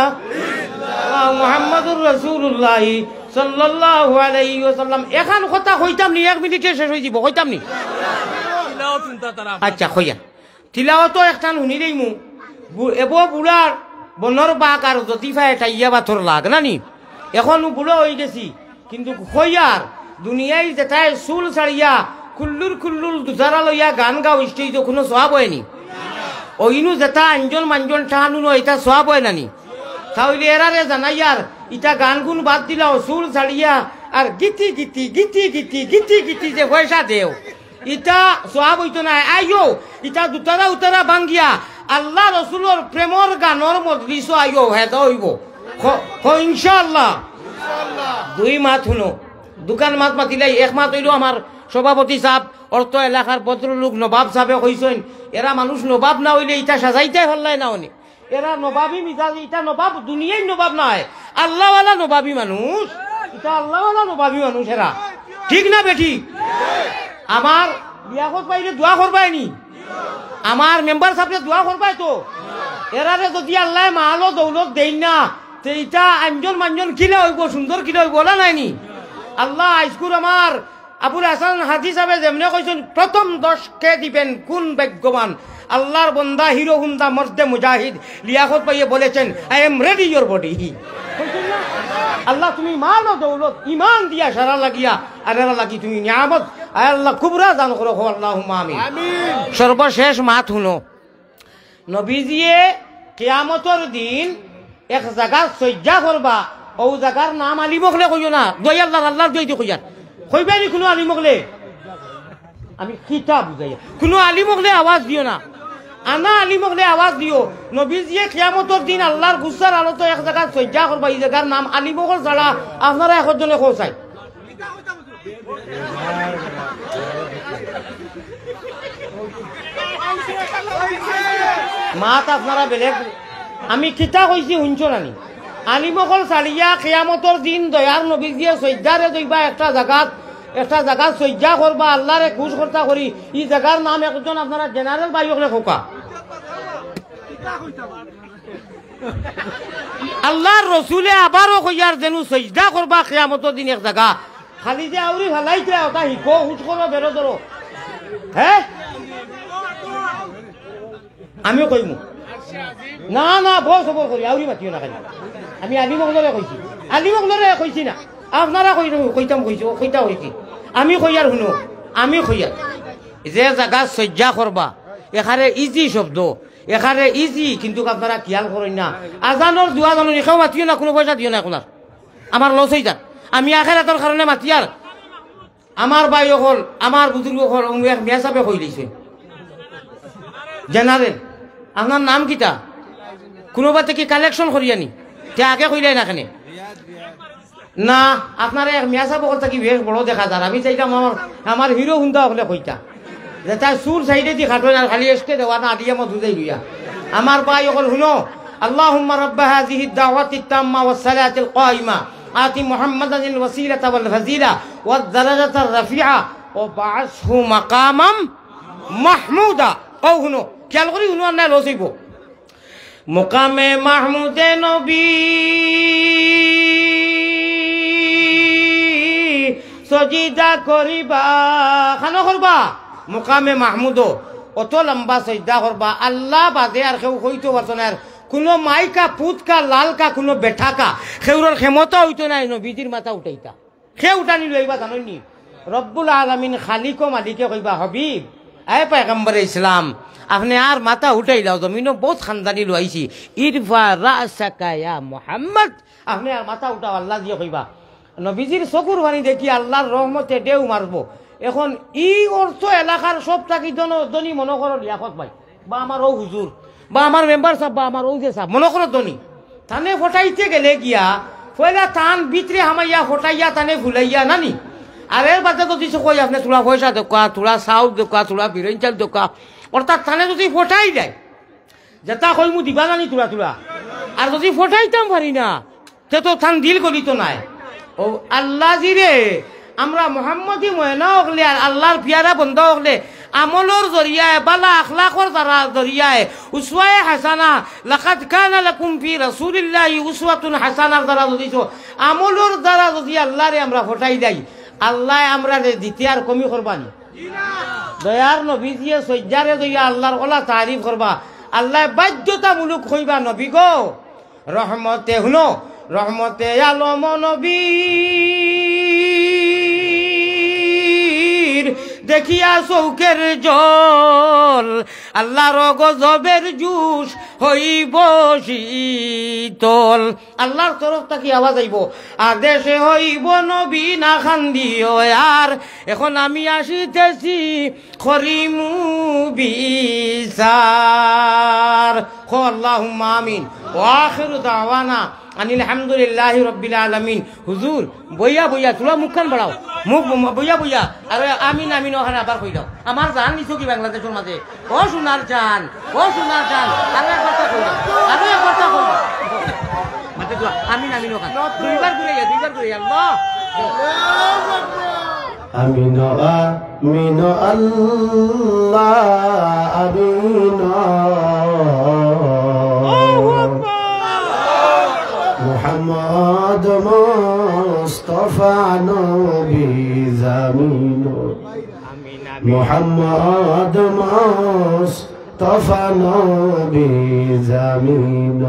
ইল্লাল্লাহ মুহাম্মাদুর রাসূলুল্লাহ সাল্লাল্লাহু আলাইহি ওয়াসাল্লাম এখন কথা কইতাম নি 1 মিনিটে শেষ হই যাব কইতাম নি তিলাওয়াত চিন্তা তারা আচ্ছা কইয়া তিলাওয়াত একটান শুনি দেইমু এবো বুলার বনর বাক আর জতিফায় টাইয়া বাথর লাগ না নি এখন বুড়ো হয়ে গেছি কিন্তু কইয়ার দুনিয়ায় যেটাই চুল ছাড়িয়া খুল্লুর দুজারা লইয়া গান গাও স্টেজ কোনো সওয়াব হয়নি ওইনু যেটা আঞ্জন মাঞ্জন টাহানু এটা সওয়াব হয় নানি তাহলে এরারে জানাইয়ার ইটা গান গুন বাদ দিলাও চুল ছাড়িয়া আর গীতি গীতি গীতি গীতি গীতি গীতি যে পয়সা দেও ইটা সওয়াব হইতো না আইও ইটা দুতারা উতারা ভাঙ্গিয়া আল্লাহ রসুলোর প্রেমর গানর মজলিস আইও হেদা হইব ইনশাআল্লাহ 2 মাস শুনো দোকান মাত মাতিলাই 1 মাস হইল আমার সভাপতি সাহেব অর্থ এলাকার ভদ্রলোক নবাব সাহেবে কইছেন এরা মানুষ নবাব না হইলে ইটা সাজাইতে হল্লাই না উনি এরা নবাবী মিজাজ ইটা নবাব দুনিয়ায় নবাব নয় আল্লাহওয়ালা নবাবী মানুষ ইটা আল্লাহওয়ালা নবাবী মানুষ এরা ঠিক না বেঠি আমার বিয়াকত পাইলে দোয়া করবাইনি আমার মেম্বার সাহেব দোয়া করবাই তো এরারে যদি আল্লাহ মালো দৌলত দেই না তো এটা আঞ্জন মাঞ্জন কিলে হইব সুন্দর কিলে হইব বলা নাইনি আল্লাহ আইসকুর আমার আবুল হাসান হাজি সাহেব যেমনে কইছেন প্রথম 10কে দিবেন কোন ভাগ্যবান আল্লাহর বন্দা হিরো হুন্দা মর্দে মুজাহিদ লিয়াকত পাইয়ে বলেছেন I am ready your body Allah তুমি মালো দৌলত ইমান দিয়া সারা লাগিয়া আর এরা লাগি তুমি নিয়ামত আয় আল্লাহ কুবরা দান করো আল্লাহুম্মা আমিন সর্বশেষ মাত শুনো নবীজিয়ে কিয়ামতের দিন এক জায়গা সজ্জা করবা ও জায়গার নাম আলী মখলে কইও না দই আল্লাহর দই দিয়ে কইয়ার কইবানি কোনো আলী মখলে আমি কিতাব বুঝাই কোনো আলী মখলে আওয়াজ দিও না আনা আলী মখলে আওয়াজ দিও নবীজিয়ে কিয়ামতের দিন আল্লাহর গুসার আলোতে এক জায়গা সজ্জা করবা এই জায়গার নাম আলী মখল ছাড়া আপনারা একজনে খোঁচাই মাত আপনারা বেলেগ আমি কিতা কইছি শুনছ নানি আলিমকল চালিয়া কিয়ামতের দিন দয়ার নবীজিয়ে সজ্জারে দইবা একটা জায়গা সজ্জা করবা আল্লাহরে খুশ কর্তা করি এই জায়গার নাম একজন আপনারা জেনারেল বাইকলে খোকা আল্লাহর রসুলে আবারও কইয়ার যেন সজ্জা করবা কিয়ামতের দিন এক জায়গা খালি যে আউরি ভালাইতে ওটা হিকো হুজ করো বেরো ধরো হ্যাঁ আমিও কইমু না না বড় খবর করি আউরি মাতিও না খালি আমি আলিমগলরে কইছি না আপনারা কইতাম কইতা হইছি আমি কইয়ার শুনো আমি কইয়ার যে জায়গা সজ্জা করবা এখানে ইজি শব্দ এখানে ইজি কিন্তু আপনারা খেয়াল করেন না আজানোর দোয়া জানো এখানেও মাতিও না কোনো পয়সা দিও না আপনার আমার লস হয়ে যান আমি আখেরাতের কারণে মাতিয়ার আমার ভাই হল আমার বুজুর্গ হল এক মেয়া সাহেবে কই দিছে জেনারেল আপনার নাম কিতা কোনোবা থেকে কালেকশন করিয়ানি তে আগে কইলাই না কেন না আপনার এক মেয়া সাহেব হল থাকি বেশ বড় দেখা যার আমি চাইতাম আমার হিরো হুন্দা হলে কইতা যে তার সুর সাইডে দি খাটো না খালি এসকে দেওয়া না আদিয়া মত বুঝাই লইয়া আমার ভাই হল শুনো আল্লাহুম্মা রাব্বা হাযিহি দাওয়াতি তাম্মা ওয়াস সালাতিল কায়িমা আতি মুহাম্মাদানিল ওয়াসিলাতা ওয়াল ফাজিলা ওয়াদ দারাজাতার রাফিআ ও বাআসহু মাকামাম মাহমুদা কও শুনো খেয়াল করি শুনো না লস হইব মুকামে মাহমুদে নবী সজিদা করিবা খানো করবা মুকামে মাহমুদ অত লম্বা সজদা করবা আল্লাহ বাদে আর কেউ হইতো পারতো না কোনো মাইকা পুতকা লালকা কোনো বেঠাকা সেউর ক্ষমতা হইতো নাই নবীজির মাথা উঠাইতা সে উঠানি লইবা জানি রব্বুল আলামিন খালিক মালিকে কইবা হবিব আয় পয়গম্বর ইসলাম আপনি আর মাথা উঠাই দাও জমিনও বহুত খানদানি লইছি ইরফা রাসাকা ইয়া মুহাম্মদ আপনি আর মাথা উঠাও আল্লাহ দিয়ে কইবা নবীজির চকুর পানি দেখি আল্লাহর রহমতে ঢেউ মারবো এখন ই অর্থ এলাকার সব থাকি ধনী মনে করো লিয়াকত ভাই বা আমার ও হুজুর বা আমার মেম্বার সাহেব বা আমার ও যে সাহেব মনে করো ধনী তানে ফটাইতে গেলে গিয়া পয়লা টান ভিতরে হামাইয়া ফটাইয়া তানে ভুলাইয়া নানি আর এর বাদে যদি কই আপনি তোলা পয়সা দোকা তোলা চাউল দোকা তোলা বিরিয়ানি চাল দোকা অর্থাৎ থানে যদি ফটাই যায় যেটা কই মু দিবা জানি তোলা তোলা আর যদি ফটাইতাম পারি না তে তো থান দিল করি তো নাই ও আল্লাহ জিরে আমরা মোহাম্মদী ময়না হকলে আর আল্লাহর পিয়ারা বন্ধ হকলে আমলর জরিয়ায় বালা আখলাকর দ্বারা জরিয়ায় উসওয়ায়ে হাসানা লাকাদ কানা লাকুম ফি রাসূলিল্লাহি উসওয়াতুন হাসানার দ্বারা যদি আমলর দ্বারা যদি আল্লাহরে আমরা ফটাই দেই আল্লাহ আমরা দিতে আর কমি করবানি দয়ার নবীজিয়ে সজ্জারে দইয়া আল্লাহর ওলা তারিফ করবা আল্লাহ বাধ্যতামূলক হইবা নবী গো রহমতে হুনো রহমতে আলম নবী দেখিয়া চৌকের জল আল্লাহর গজবের জুস হইব শীতল আল্লাহর তরফ থাকি আওয়াজ আইব আদেশে হইব নবী না খান্দিও আর এখন আমি আসিতেছি করিমু বিচার খো আল্লাহুম্মা আমিন ওয়া আখিরু দাওয়ানা আনিল হামদুলিল্লাহি রাব্বিল আলামিন হুজুর বইয়া বইয়া তোলা মুখখান বাড়াও মুখ বইয়া বইয়া আর আমিন আমিন ওখানে আবার কই দাও আমার জান নিছো কি বাংলাদেশের মাঝে ও সোনার জান আরো এক কথা কই মাতে তো আমিন আমিন ওখানে দুইবার ঘুরে আল্লাহ আমিন আমিন আল্লাহ আমিন মুহাম্মদ মুস্তাফা নবী জামিন মুহাম্মদ মুস্তাফা নবী জামিন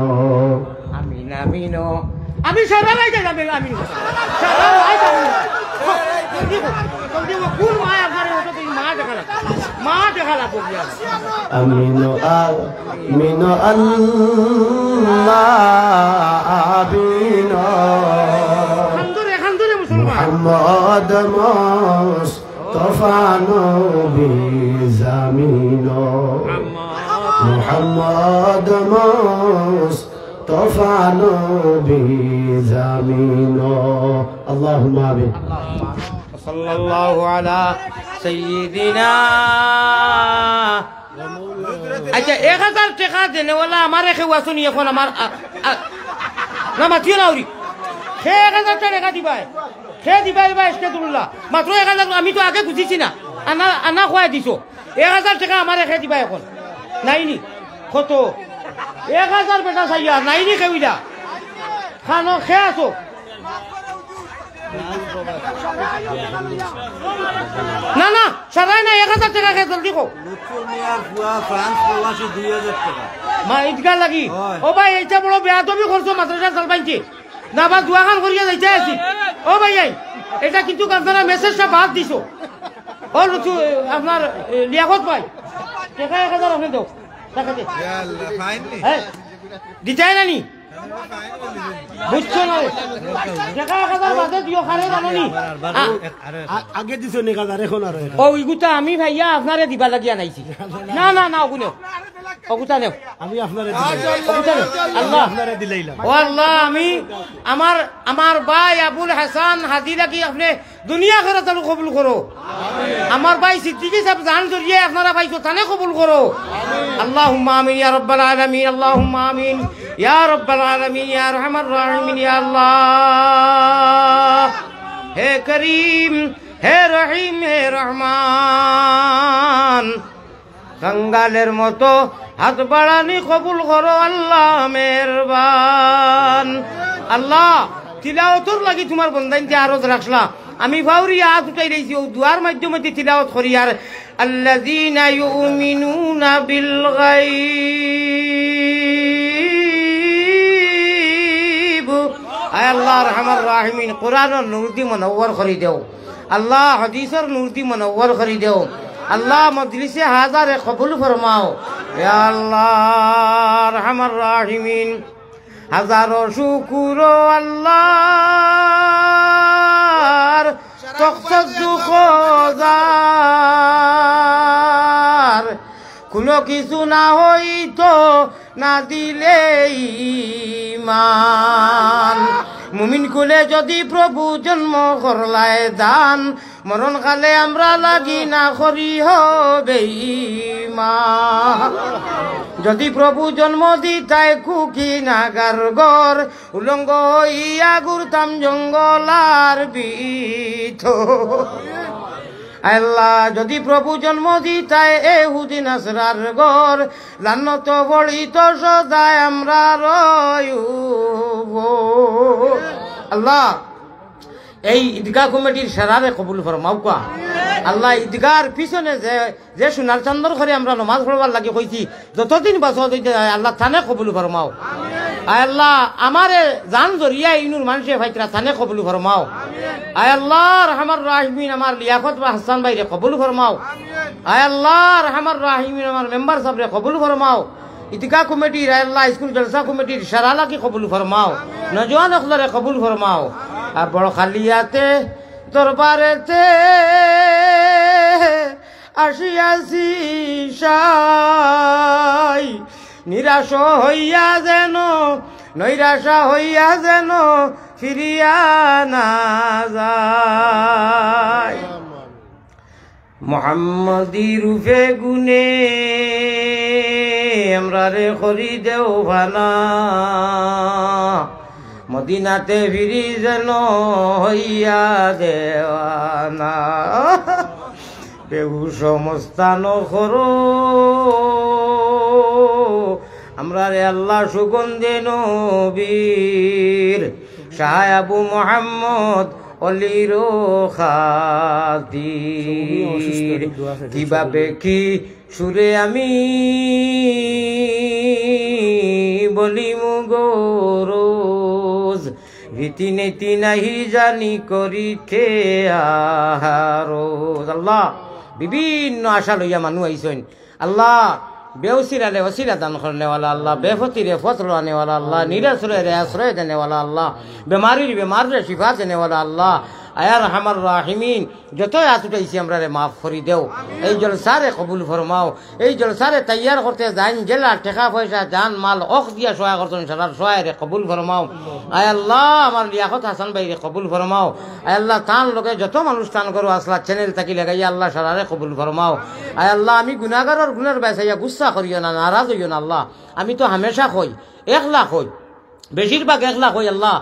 আমিন আমিন আমি সারা লাই যাবে আমিন সারা লাই যাবে কোন মায়া করে ওটা তুই মা দেখালা বলিয়া আমিন আমিন আল্লাহ আমিন খান্দরে মুসলমান মুহাম্মদ মুস্তাফা নবী জামিন মুহাম্মদ মুস্তাফা নবী জামিন আল্লাহুম্মা আমিন সাল্লাল্লাহু আলা সাইয়্যিদিনা আচ্ছা 1000 টাকা দেনে ওলা আমার রেখে ওয়াসুনি এখন আমার না মাতিও না উরি 1000 টাকা দিবাই ভাই আস্তাগফিরুল্লাহ মাত্র 1000 আমি তো আগে বুঝিছি না আনা খোয়া দিছো 1000 টাকা আমার রেখে দিবা এখন নাইনি কত 1000 বেটা চাইয়া নাইনি কইলা খানো খেয়ে আসো না না সারাই না 1000 টাকা খেয়ে জলদি কো মা ঈদগাহ লাগি ও ভাই এইটা বড় বেয়াদবি করছো মাদ্রাসা চালবাইছে না বা দুয়াখান করিয়া যাইতে আছি ও ভাই এটা কিন্তু আপনারা মেসেজটা বাদ দিছো ও লুচু আপনার লিয়াকত ভাই টাকা 1000 আপনি দাও টাকাতে হ্যাঁ দিতাই নানি বুঝছো না টাকা 1000 বাদে দিও খারে জানোনি আগে দিছো নি 1000 এখন আর ও ইগুতা আমি ভাইয়া আপনারে দিবা লাগিয়া নাইছি না না না ওগুলো ওগুতা নেও আমি আপনারে আল্লাহ আপনারে দিলাইলাম ও আল্লাহ আমি আমার ভাই আবুল হাসান হাজিরা কি আপনি দুনিয়া করে তাহলে কবুল করো আমার ভাই সিদ্দিকী সাহেব জান জড়িয়ে আপনারা পাইছো তানে কবুল করো আল্লাহুম্মা আমিন ইয়া রাব্বাল আলামিন আল্লাহুম্মা আমিন ইয়া রাব্বাল আলামিন ইয়া আরহামার রাহিমিন ইয়া আল্লাহ হে করিম হে রহিম হে রহমান कंगालेर मतो हाथ बाड़ानी कबूल करो अल्लाह मेहरबान अल्लाह तिलावतर लगी तुम्हार बंदाइन आरोज रखला आमी फाउरी हाथ उठाई रही दुआर माध्यमे तिलावत करी यार अल्लाযীনা युमिनूना बिल गायब आय अल्लाह रहमान राहिमीन कुरान और नूर दी मुनव्वर करी देओ अल्लाह हदीस और नूर दी मुनव्वर करी देओ আল্লাহ মজলিসে হাজারে কবুল ফরমাও ইয়া আল্লাহ রহমান রাহিমিন হাজারো শুকুর আল্লাহর তকসদ্দুখ যার কোনো কিছু না হইতো না দিলে ঈমান মুমিন কুলে যদি প্রভু জন্ম করলায় দান মরণ কালে আমরা লাগি না করি হবে ঈমান যদি প্রভু জন্ম দিতায় কুকি নাগার গর উলঙ্গ হইয়া ঘুরতাম জঙ্গলার ভিতর আল্লাহ যদি প্রভু জন্ম দিতায় এহুদি নাসরার ঘর জান্নাত বলিত সদায় আমরা রইব আল্লাহ এই ঈদগাহ কমিটির সেরারে কবুল ফরমাও কা আল্লাহ ঈদগার পিছনে যে সোনার চান্দর করে আমরা নমাজ পড়বার লাগে কইছি যতদিন বছর আল্লাহ থানে কবুল ফরমাও আয় আল্লাহ আমারে জান জরিয়া ইনুর মানুষে ভাইতরা থানে কবুল ফরমাও আয় আল্লাহ রহমান রাহিমিন আমার লিয়াকত বা হাসান ভাইরে কবুল ফরমাও আয় আল্লাহ রহমান রাহিমিন আমার মেম্বার সাহেবরে কবুল ফরমাও ঈদগাহ কমিটির আয় আল্লাহ স্কুল জলসা কমিটির সারালাকে কবুল ফরমাও নজওয়ান অখলরে কবুল ফরমাও আর বড় খালিয়াতে দরবারেতে আসিয়াছি সাই নিরাশ হইয়া যেন নৈরাশা হইয়া যেন ফিরিয়া না যায় মোহাম্মদী রূপে গুনে আমরা রে করি দেও ভালা মদিনাতে ফিরি যেন হইয়া দেওয়ানা বেহু সমস্তান করো আমরা রে আল্লাহ সুগন্ধে নবীর শাহ আবু মোহাম্মদ অলির খাতির কিভাবে কি সুরে আমি বলি মুগরোজ ভীতি নীতি নাহি জানি করিতে আহারোজ আল্লাহ বিভিন্ন আশা লইয়া মানুষ আইসেন আল্লাহ বেউসিরালে ওসিরা দান করনেওয়ালা আল্লাহ বেফতিরে ফতর আনেওয়ালা আল্লাহ নিরাশ্রয় রে আশ্রয় দেনেওয়ালা আল্লাহ বেমারির বেমারে শিফা দেনেওয়ালা আল্লাহ আয়ার হামার রাহিমিন যতই আসুটাইছি আমরা রে মাফ করি দেও এই জলসারে কবুল ফরমাও এই জলসারে তৈয়ার করতে যাইন জেলা টেকা পয়সা জান মাল অখ দিয়া সহায় করতেন সারার সহায় রে কবুল ফরমাও আয় আল্লাহ আমার লিয়াকত হাসান ভাই রে কবুল ফরমাও আয় আল্লাহ তান লোকে যত মানুষ তান করো আসলা চ্যানেল থাকি লাগাই আল্লাহ সারারে কবুল ফরমাও আয় আল্লাহ আমি গুনাহগারের গুনার বাইসাইয়া গুসা করিও না নারাজ হইও না আল্লাহ আমি তো হামেশা কই 1 লাখ হই বেশিরভাগ 1 লাখ হই আল্লাহ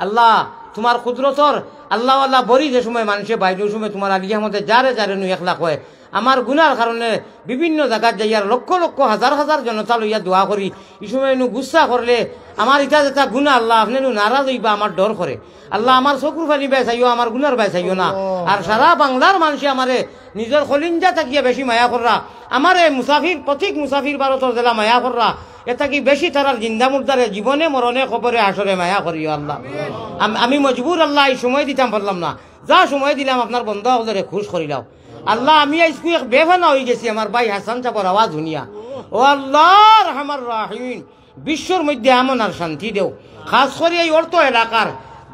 আল্লাহ তোমার কুদরতর আল্লাহ আল্লাহ বরি যে সময় মানুষে বাইরে সময় তোমার আলিয়া মধ্যে যারে যারে নু 1 লাখ হয় আমার গুনার কারণে বিভিন্ন জায়গায় যাইয়ার লক্ষ লক্ষ হাজার হাজার জনতা লইয়া দোয়া করি এই সময় নু গুসা করলে আমার ইটা যেটা গুণা আল্লাহ আপনি নু নারাজ হইবা আমার ডর করে আল্লাহ আমার চকুর ফানি বেসাইও আমার গুনার বেসাইও না আর সারা বাংলার মানুষে আমারে নিজের খলিঞ্জা থাকিয়া বেশি মায়া কররা আমারে মুসাফির প্রতীক মুসাফির ভারতের জেলা মায়া কররা এটা কি বেশি তারার জিন্দা মুর্দারে জীবনে মরণে খবরে আসরে মায়া করিও আল্লাহ আমি মজবুর আল্লাহ এই সময় দিতাম পারলাম না যা সময় দিলাম আপনার বন্ধু হলে খুশ করিলাম আল্লাহ আমি আজকে এক বেফানা হয়ে গেছি আমার ভাই হাসান চাপর আওয়াজ শুনিয়া ও আল্লাহ রহমান রাহিমিন বিশ্বর মধ্যে এমন আর শান্তি দেও খাস করে এই অর্থ এলাকার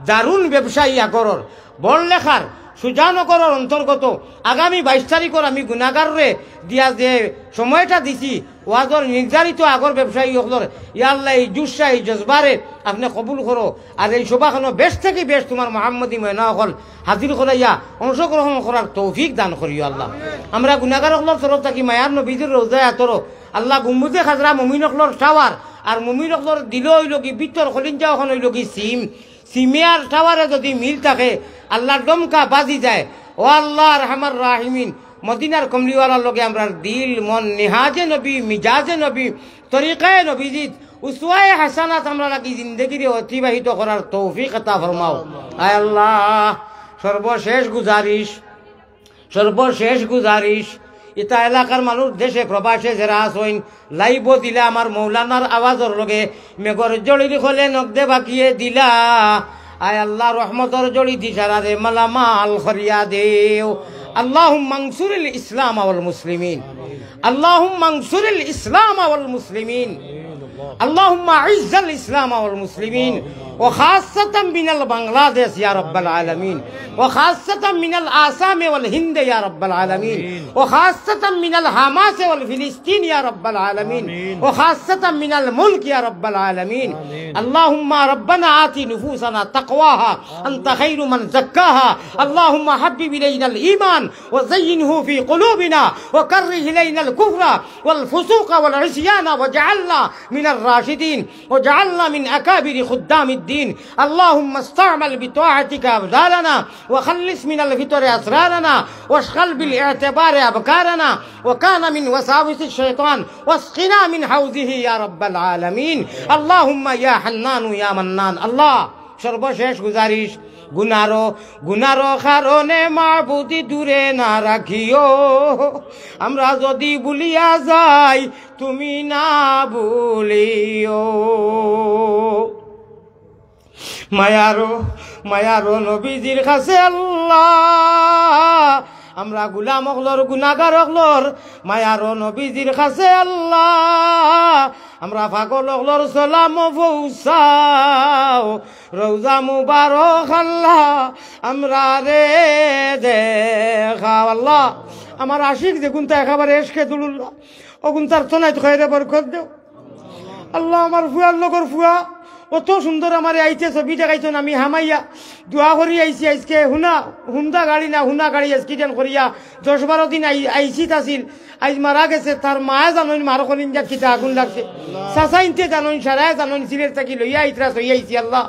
দারুণ ব্যবসায়ী আগরর বড় লেখার সুজানগরের অন্তর্গত আগামী 22 তারিখের আমি গুনাগারে দিয়া যে সময়টা দিছি ওয়াজর নির্ধারিত আগর ব্যবসায়ী হকলর ইয়াল্লাহ এই জুসা এই জজবারে আপনি কবুল করো আর এই সভাখানো বেশ থেকে বেশ তোমার মোহাম্মদী ময়না হল হাজির করাইয়া অংশগ্রহণ করার তৌফিক দান করিও আল্লাহ আমরা গুনাগার হকলর তরফ থাকি মায়ার নবীদের রোজায় আতরো আল্লাহ গুম্বুজে খাজরা মুমিন হকলর টাওয়ার আর মুমিন হকলর দিল হইল কি বিত্তর খলিঞ্জা ওখান হইল কি সিমিয়ার টাওয়ারে যদি মিল থাকে আল্লাহর ডমকা বাজি যায় ও আল্লাহ রহমান রাহিমিন মদিনার কমলিওয়ালার লগে আমরা দিল মন নিহাজে নবী মিজাজে নবী তরিকায়ে নবীজিৎ উসওয়ায়ে হাসানাত আমরা লাগি জিন্দেগিরে অতিবাহিত করার তৌফিক আতা ফরমাও আয় আল্লাহ সর্বশেষ গুজারিশ এটা এলাকার মানুষ দেশে প্রবাসে যারা আসইন লাইব দিলা আমার মৌলানার আওয়াজর লগে মেঘর জড়ির খোলে নগদে বাকিয়ে দিলা আয় আল্লাহ রহমতর জড়ি দিশারা রে মালামাল খরিয়া দেও اللهم انصر الإسلام والمسلمين اللهم انصر الإسلام والمسلمين اللهم اعز الإسلام والمسلمين وخاصة من بنغلاديش يا رب العالمين وخاصة من الآسام والهند يا رب العالمين وخاصة من الحماس والفلسطين يا رب العالمين وخاصة من الملك يا رب العالمين اللهم ربنا آتي نفوسنا تقواها أنت خير من زكاها اللهم حبب إلينا الإيمان وزينه في قلوبنا وكره إلينا الكفر والفسوق والعصيان وجعلنا من الراشدين وجعلنا من أكابر خدام الدين اللهم استعمل بطاعتك أبدالنا وخلص من الفتر أسرارنا واشغل بالاعتبار أبكارنا وكان من وساوس الشيطان واسقنا من حوضه يا رب العالمين اللهم يا حنان يا منان الله সর্বশেষ গুজারিশ গুনারো কারণে মাবুদি দূরে না রাখিও আমরা যদি ভুলিয়া যাই তুমি না ভুলিও মায়ারো নবীজির কাছে আল্লাহ আমরা গুলাম হলর গুনাহগার হলর মায়ারো নবীজির কাছে আল্লাহ আমরা পাগল হলর সালাম পৌঁছাও রওজা মুবারক আল্লাহ আমরা রে দেখাও আল্লাহ আমার আশিক যে গুনতা একেবারে এসকে দুলুল্লাহ ও গুনতার তোনায় খয়রে বরকত দেও আল্লাহ আমার ফুয়ার লগর ফুয়া অত সুন্দর আমার আইছে ছবি দেখাইছেন আমি হামাইয়া দোয়া করি আইছি আজকে হুন্দা গাড়ি না হুনা গাড়ি অ্যাক্সিডেন্ট করিয়া 10-12 দিন আইসিত আছিল আজ মারা গেছে তার মায়া জানোন মারো কলিন যা কিতা আগুন লাগছে চাচা ইনতে জানোন সারায় জানোন সিলেট থাকি লইয়া ইতরাস হইয়া আইছি আল্লাহ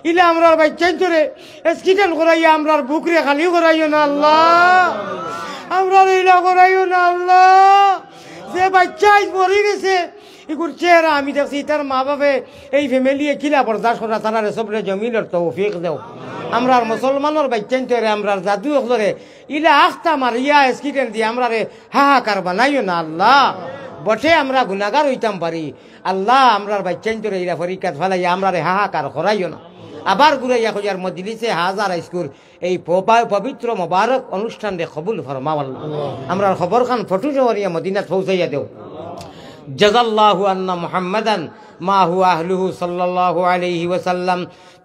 ইলা আমরার বাচ্চাই ধরে অ্যাক্সিডেন্ট করাইয়া আমরার বুকরে খালি করাইও না আল্লাহ আমরার ইলা করাইও না আল্লাহ যে বাচ্চা আজ মরে গেছে এগুর চেহারা আমি দেখছি তার মা বাপে এই ফ্যামিলি কিলা বরদাস্ত করা তারা সবরে জমিনের তৌফিক দেও আমরার মুসলমানের বাচ্চান তৈরি আমরার জাদু ধরে ইলা আখতা মারিয়া অ্যাক্সিডেন্ট দিয়ে আমরারে হাহাকার বানাইও না আল্লাহ বটে আমরা গুনাহগার হইতাম পারি আল্লাহ আমরার বাচ্চান তৈরি ইলা পরীক্ষাত ফেলাইয়া আমরারে হাহাকার করাইও না আবার ঘুরাইয়া খুঁজার মজলিসে হাজার স্কুল এই পবিত্র মোবারক অনুষ্ঠান রে কবুল ফরমাও আল্লাহ আমরার খবর খান ফটো জওয়ারিয়া মদিনাত পৌঁছাইয়া দেও জাযাল্লাহু আন্না মুহাম্মাদান মা হুয়া আহলুহু সাল্লাল্লাহু আলাইহি ওয়াসাল্লাম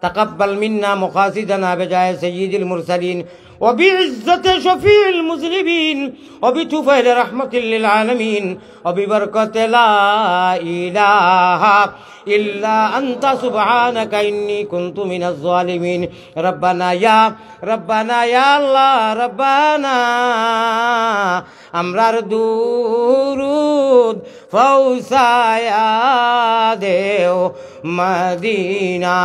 তাকাব্বাল মিন্না মুকাসিদানা বিজায় সাইয়্যিদিল মুরসালিন ওয়া বিইজ্জাতি শাফিউল মুযলিমিন ওয়া বিতুফাইল রাহমাতিল লিল আলামিন ওয়া বিবারকাতি লা ইলাহা ইল্লা আনতা সুবহানাকা ইন্নী কুনতু মিনাজ জালিমিন রব্বানা ইয়া আল্লাহ রব্বানা আমরার দুরুদ পৌঁছায়া দেও মদিনা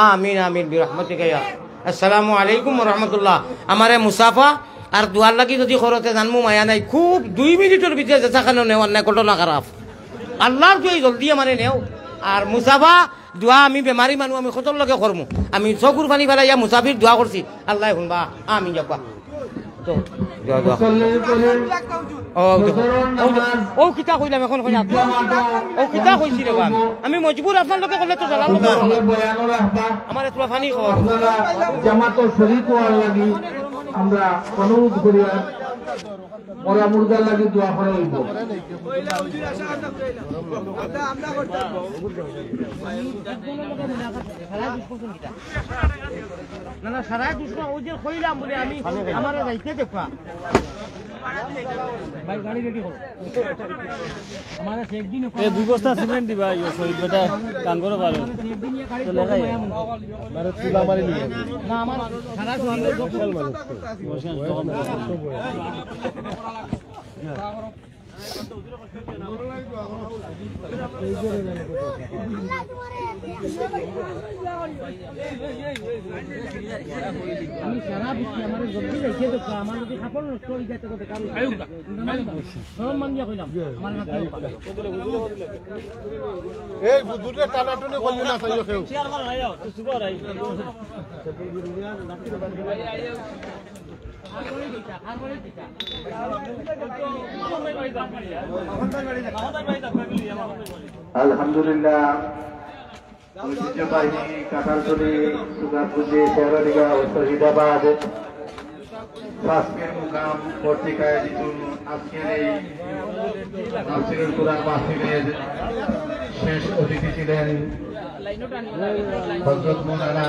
আমিন আমিন বিরহমাতিকা ইয়া আসসালামু আলাইকুম ওয়া রাহমাতুল্লাহ আমারে মুসাফা আর দুয়ার লাগি যদি খরতে জানমু মায়া নাই খুব 2 মিনিটের ভিতরে যেখানে নেওয়ার নাই ঘটনা খারাপ আল্লাহর জয় জলদি আমারে নেও আর মুসাফা দোয়া আমি বেমারি মানুষ আমি কতর লগে করমু আমি চকুর পানি ফেলাইয়া মুসাফির দোয়া করছি আল্লাহ শুনবা আমি যাবা তো ও কিতা কইলাম এখন কই ও কিতা কইছি রে বাবা আমি মজবুর আপনার লগে করলে তো জালাল আমার একটু পানি খাও জামাত শরীক হওয়ার লাগি আমরা অনুরোধ করি মরা মুর্দার লাগি দোয়া করে হইব না না সারা দুশো ওই যে কইলাম বলে আমি আমার যাইতে দেখা ভাই গাড়ি রেডি করো আমারে একদিন এ দুই বস্তা সিমেন্ট দিবা ইও সই বেটা কাম করো ভালো তো লাগাই মারে তুলা মারি নিয়ে না আমার সারা শরীরে বিশাল মানুষ বসেন জবাব আমি সারা বুঝছি আমার জলদি যাইতে দেখা আমার যদি খাপড় নষ্ট হয়ে যায় তো কারণ সরম মান দিয়া কইলাম আমার না এই দুটো টানাটুনি করলি না চাইও কেউ চেয়ার মার আইও সুপার আই আলহামদুলিল্লাহ ঐতিহ্যবাহী কাঁঠালতলী সুগারপুজি শেহরিগা ও শহীদাবাদ তাফসীর মুকাম কর্তৃক আয়োজিত আজকের এই তাফসীরুল কুরআন মাহফিলের শেষ অতিথি ছিলেন হযরত মাওলানা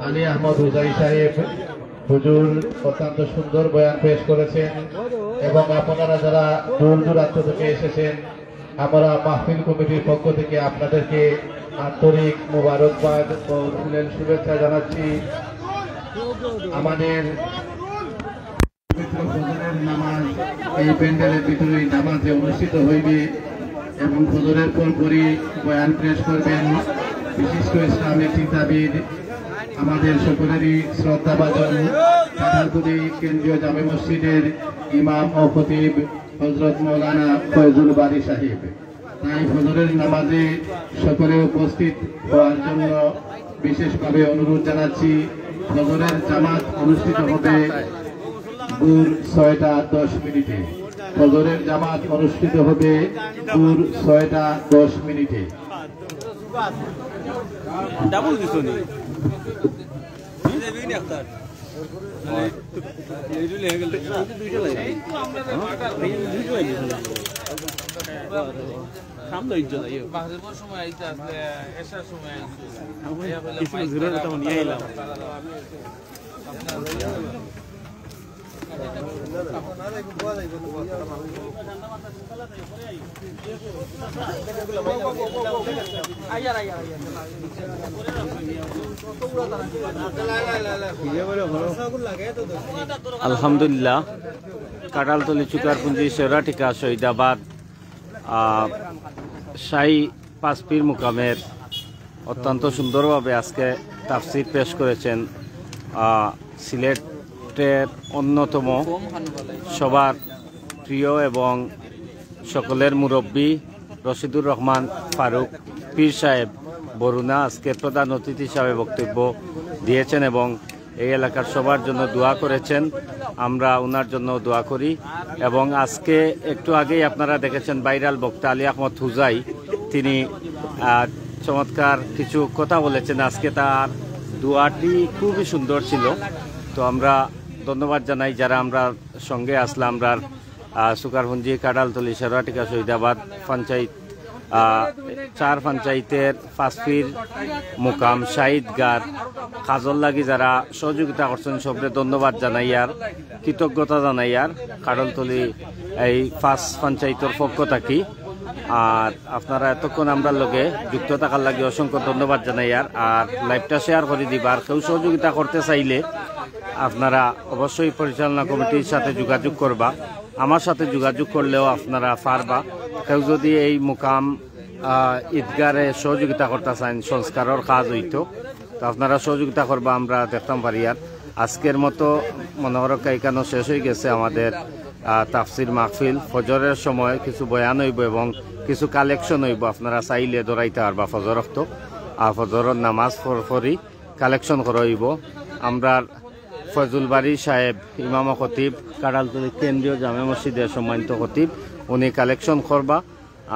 আলী আহমদ হুজাই সাহেব। হুজুর অত্যন্ত সুন্দর বয়ান পেশ করেছেন এবং আপনারা যারা দূর দূরান্ত থেকে এসেছেন, আমরা মাহফিল কমিটির পক্ষ থেকে আপনাদেরকে আন্তরিক মোবারকবাদ ও ফুলেল শুভেচ্ছা জানাচ্ছি। আমাদের ফজরের নামাজ এই প্যান্ডেলের ভিতরে নামাজে অনুষ্ঠিত হইবে এবং ফজরের পরপরই বয়ান পেশ করবেন বিশিষ্ট ইসলামিক চিন্তাবিদ, আমাদের সকলেরই শ্রদ্ধাভাজন কাঁঠালতলী কেন্দ্রীয় জামে মসজিদের ইমাম ও খতিব হযরত মাওলানা ফয়জুল বারী সাহেব। তাই ফজরের নামাজে সকলে উপস্থিত হওয়ার জন্য বিশেষভাবে অনুরোধ জানাচ্ছি। ফজরের জামাত অনুষ্ঠিত হবে ভোর 6টা 10 মিনিটে। ফজরের জামাত অনুষ্ঠিত হবে ভোর 6টা 10 মিনিটে। ডাবল দিছনি আলহামদুলিল্লাহ, কাঁঠালতলী চুকারপুঞ্জি শেওড়াটিকা শহীদাবাদ শাহী পাঁচপীর মুকামের অত্যন্ত সুন্দরভাবে আজকে তাফসির পেশ করেছেন সিলেটের অন্যতম সবার প্রিয় এবং সকলের মুরব্বী রশিদুর রহমান ফারুক পীর সাহেব বরুণা আজকে প্রধান অতিথি হিসাবে বক্তব্য দিয়েছেন এবং এই এলাকার সবার জন্য দোয়া করেছেন। আমরা ওনার জন্য দোয়া করি এবং আজকে একটু আগেই আপনারা দেখেছেন ভাইরাল বক্তা আলী আহমদ হুজাই, তিনি চমৎকার কিছু কথা বলেছেন। আজকে তার দোয়াটি খুবই সুন্দর ছিল। তো আমরা ধন্যবাদ জানাই যারা আমরা সঙ্গে আসলাম। আমরা সুকারপুঞ্জি, কাঁঠালতলী, শেওড়াটিকা, শহীদাবাদ পঞ্চায়েত 4 পঞ্চায়েতের পাঁচপীর মুকাম শাহিদগার কাজল লাগি যারা সহযোগিতা করছেন সবরে ধন্যবাদ জানাই আর কৃতজ্ঞতা জানাই আর কাঁঠালতলী এই 5 পঞ্চায়েতের পক্ষ থাকি। আর আপনারা এতক্ষণ আমরা লগে যুক্ত থাকার লাগে অসংখ্য ধন্যবাদ জানাই আর লাইভটা শেয়ার করে দিবা। আর কেউ সহযোগিতা করতে চাইলে আপনারা অবশ্যই পরিচালনা কমিটির সাথে যোগাযোগ করবা। আমার সাথে যোগাযোগ করলেও আপনারা পারবা। কেউ যদি এই মুকাম ঈদগারে সহযোগিতা করতে চান, সংস্কারের কাজ হইতো, তো আপনারা সহযোগিতা করবা, আমরা দেখতাম পারি। আর আজকের মতো মনোহরকা এখানে শেষ হয়ে গেছে আমাদের তাফসির মাহফিল। ফজরের সময় কিছু বয়ান হইব এবং কিছু কালেকশন হইব। আপনারা চাইলে দৌড়াইতে পারবা ফজর রক্ত আর ফজরের নামাজ ফরফরি কালেকশন করা হইব। আমরা ফয়জুল বারী সাহেব ইমাম খতিব কাঁঠালতলী কেন্দ্রীয় জামে মসজিদের সম্মানিত খতিব, উনি কালেকশন করবা।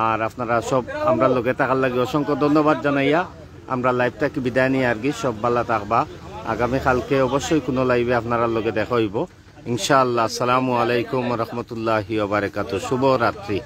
আর আপনারা সব আমরা লোকে থাকার লাগে অসংখ্য ধন্যবাদ জানাইয়া আমরা লাইভটাকে বিদায় নিয়ে আর কি সব ভালো থাকবা। আগামীকালকে অবশ্যই কোনো লাইভে আপনারা লোকে দেখা হইব ইনশাআল্লাহ। আসসালামু আলাইকুম রহমতুল্লাহি ওয়া বারাকাতুহু। শুভরাত্রি।